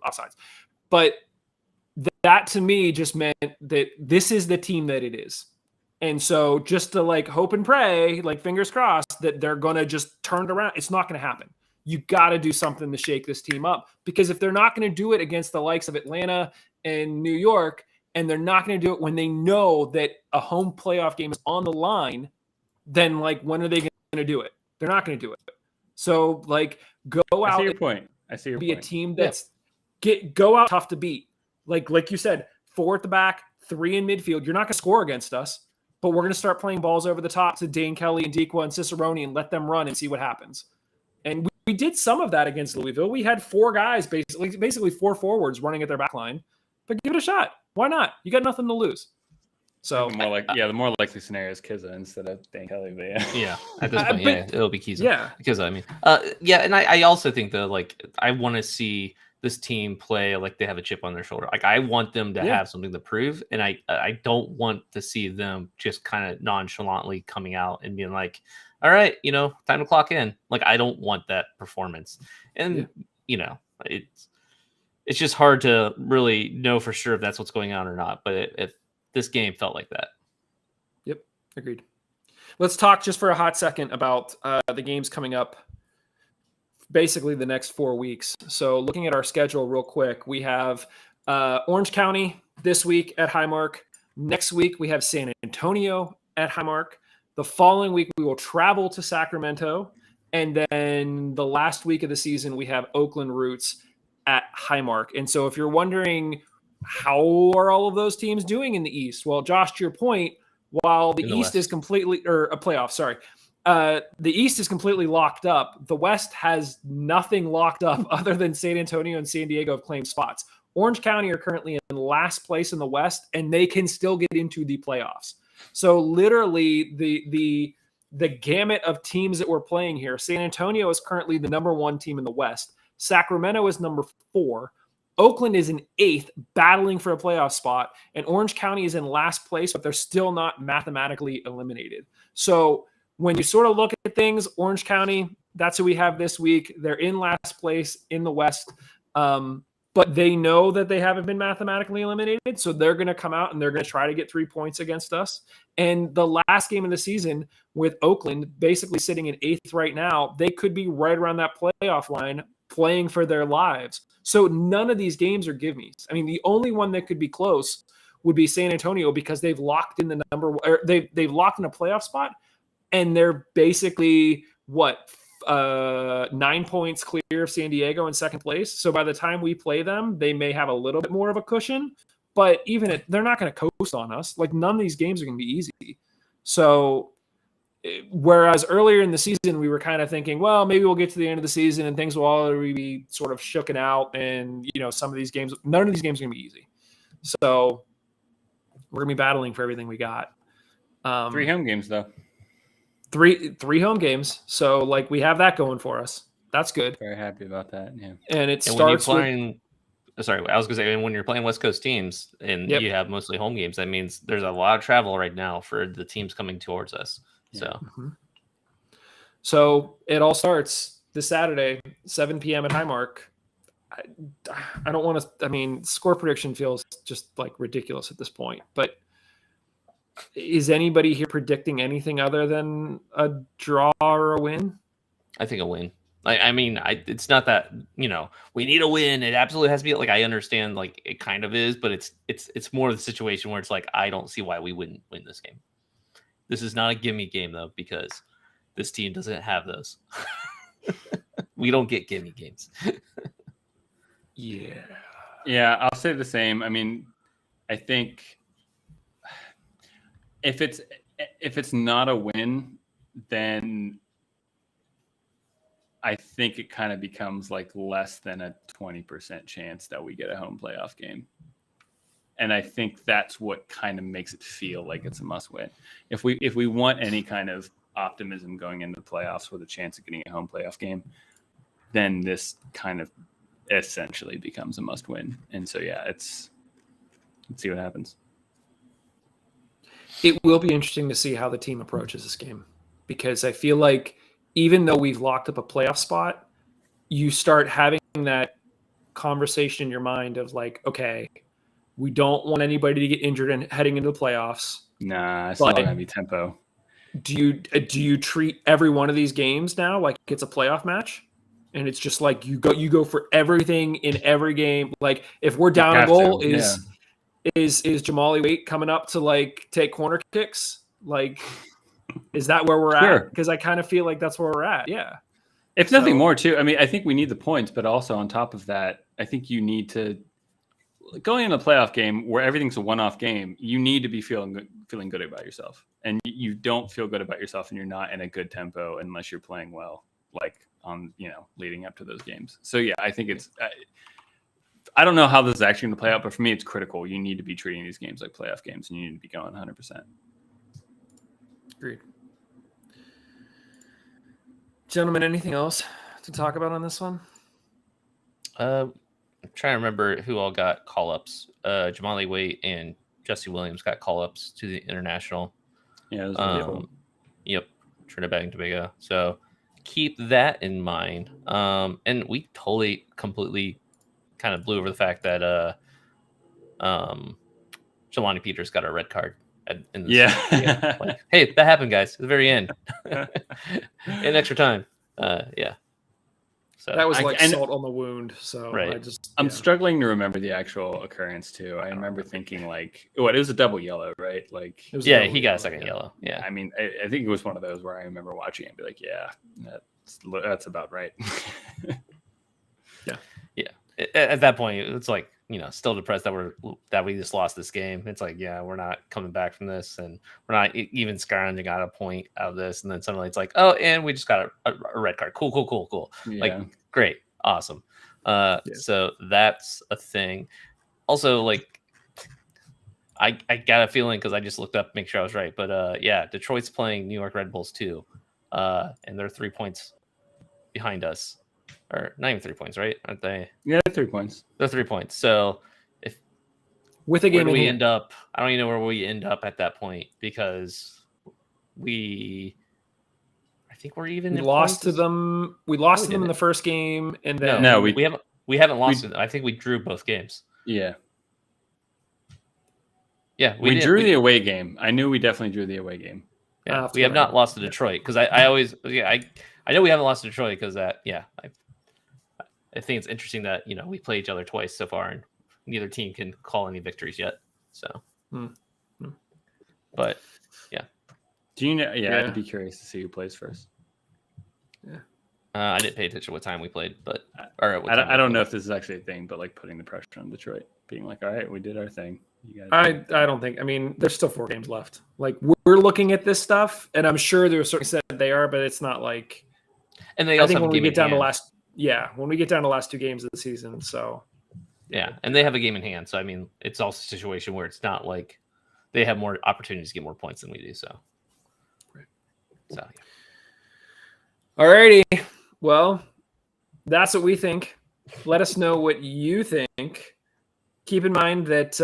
offsides. But that to me just meant that this is the team that it is. And so just to like hope and pray, like fingers crossed that they're going to just turn it around. It's not going to happen. You got to do something to shake this team up, because if they're not going to do it against the likes of Atlanta and New York, and they're not going to do it when they know that a home playoff game is on the line, then like, when are they going to do it? They're not going to do it. So like go out. I see your point. Be a team that's go out tough to beat. Like you said, 4 at the back, 3 in midfield. You're not going to score against us, but we're going to start playing balls over the top to Dane Kelly and Dequa and Cicerone and let them run and see what happens. And we did some of that against Louisville. We had 4 guys, basically 4 forwards running at their back line, but give it a shot. Why not? You got nothing to lose. So the more likely scenario is Kizza instead of Dane Kelly. But yeah, at this point, it'll be Kizza. Yeah, Kizza. I mean, and I also think though, like I want to see this team play like they have a chip on their shoulder. Like I want them to have something to prove, and I don't want to see them just kind of nonchalantly coming out and being like, all right, time to clock in. Like I don't want that performance, and it's just hard to really know for sure if that's what's going on or not. But if this game felt like that. Yep, agreed. Let's talk just for a hot second about the games coming up basically the next 4 weeks. So looking at our schedule real quick, we have Orange County this week at Highmark. Next week, we have San Antonio at Highmark. The following week, we will travel to Sacramento. And then the last week of the season, we have Oakland Roots at Highmark. And so if you're wondering, how are all of those teams doing in the East? Well, Josh, to your point, while the East is completely, or a playoff, sorry, the East is completely locked up. The West has nothing locked up other than San Antonio and San Diego have claimed spots. Orange County are currently in last place in the West, and they can still get into the playoffs. So literally the gamut of teams that we're playing here, San Antonio is currently the number 1 team in the West. Sacramento is number 4. Oakland is in 8th, battling for a playoff spot, and Orange County is in last place, but they're still not mathematically eliminated. So when you sort of look at things, Orange County, that's who we have this week. They're in last place in the West, but they know that they haven't been mathematically eliminated, so they're going to come out and they're going to try to get 3 points against us. And the last game of the season with Oakland basically sitting in 8th right now, they could be right around that playoff line playing for their lives. So none of these games are give-me's. I mean, the only one that could be close would be San Antonio, because they've locked in the they've locked in a playoff spot, and they're basically 9 points clear of San Diego in second place. So by the time we play them, they may have a little bit more of a cushion, but even they're not going to coast on us. Like none of these games are going to be easy. So whereas earlier in the season, we were kind of thinking, well, maybe we'll get to the end of the season and things will already be sort of shooken out. And, some of these games, none of these games are going to be easy. So we're going to be battling for everything we got. 3 home games, though. Three home games. So, we have that going for us. That's good. Very happy about that, yeah. And it starts when you're playing West Coast teams and you have mostly home games, that means there's a lot of travel right now for the teams coming towards us. So it all starts this Saturday, 7 p.m. at Highmark. I don't want to. Score prediction feels just ridiculous at this point. But is anybody here predicting anything other than a draw or a win? I think a win. Like, I mean, it's not that, we need a win. It absolutely has to be like, I understand, like, it kind of is, but it's more of the situation where it's like, I don't see why we wouldn't win this game. This is not a gimme game though, because this team doesn't have those. We don't get gimme games. Yeah, I'll say the same. I mean, I think if it's not a win, then I think it kind of becomes like less than a 20% chance that we get a home playoff game. And I think that's what kind of makes it feel like it's a must win. If we want any kind of optimism going into the playoffs with a chance of getting a home playoff game, then this kind of essentially becomes a must win. And so, yeah, let's see what happens. It will be interesting to see how the team approaches this game, because I feel like even though we've locked up a playoff spot, you start having that conversation in your mind of like, okay, we don't want anybody to get injured and heading into the playoffs. Nah, it's not going to be tempo. Do you treat every one of these games now like it's a playoff match? And it's just like you go for everything in every game. Like if we're down a goal, is Jamali Waite coming up to like take corner kicks? Like, is that where we're at? Because I kind of feel like that's where we're at. Yeah. If nothing more, too. I mean, I think we need the points, but also on top of that, I think you need to, going in a playoff game where everything's a one-off game, you need to be feeling good about yourself. And you don't feel good about yourself and you're not in a good tempo unless you're playing well, like on, leading up to those games. So, yeah, I think I don't know how this is actually going to play out, but for me, it's critical. You need to be treating these games like playoff games and you need to be going 100%. Agreed. Gentlemen, anything else to talk about on this one? I'm trying to remember who all got call-ups. Jamali Waite and Jesse Williams got call-ups to the international. Yeah, it was really cool. Yep, Trinidad and Tobago. So keep that in mind. And we completely kind of blew over the fact that Jelani Peters got a red card. In this like, hey, that happened, guys. At the very end. In extra time. Yeah. So that was like salt on the wound. So right. I'm struggling to remember the actual occurrence too. I remember thinking like, it was a double yellow, right? Like, he got a second yellow. Yeah. I mean, I think it was one of those where I remember watching it and be like, yeah, that's about right. Yeah. At that point, it's like, still depressed that we just lost this game. It's like, yeah, we're not coming back from this, and we're not even scrounging out a point out of this. And then suddenly it's like, oh, and we just got a red card. Cool. Yeah. Like, great, awesome. So that's a thing. Also, like, I got a feeling because I just looked up, make sure I was right. But Detroit's playing New York Red Bulls too, and they're 3 points behind us. Or not even 3 points, right? Aren't they? Yeah, 3 points. They're 3 points. So if with a game we end up, I don't even know where we end up at that point, because I think we're even. We lost to them. We lost to them in the first game, and then we haven't lost it. I think we drew both games. Yeah. Yeah, we drew the away game. I knew we definitely drew the away game. Yeah, we have not lost to Detroit, because I always I know we haven't lost to Detroit because I think it's interesting that we play each other twice so far and neither team can call any victories yet. So, but yeah. Do you know? Yeah, I'd be curious to see who plays first. Yeah. I didn't pay attention what time we played, but I don't know if this is actually a thing, but like putting the pressure on Detroit, being like, all right, we did our thing. I don't think. I mean, there's still 4 games left. Like, we're looking at this stuff, and I'm sure there's a certain extent they are, but it's not like. And they also have when we get down to when we get down to the last 2 games of the season, so. Yeah, and they have a game in hand, so I mean, it's also a situation where it's not like they have more opportunities to get more points than we do. So. Right. So. Yeah. Alrighty. Well, that's what we think. Let us know what you think. Keep in mind that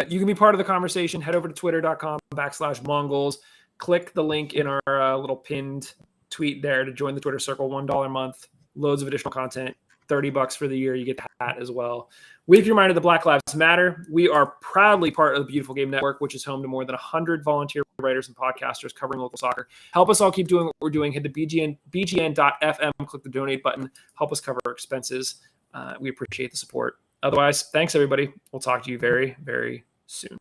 you can be part of the conversation. Head over to twitter.com/Mon Goals. Click the link in our little pinned tweet there to join the Twitter circle. $1 a month. Loads of additional content. $30 for the year. You get the hat as well. Weekly reminder that Black Lives Matter. We are proudly part of the Beautiful Game Network, which is home to more than 100 volunteer writers and podcasters covering local soccer. Help us all keep doing what we're doing. Head to bgn.fm, click the donate button. Help us cover our expenses. We appreciate the support. Otherwise, thanks, everybody. We'll talk to you very, very soon.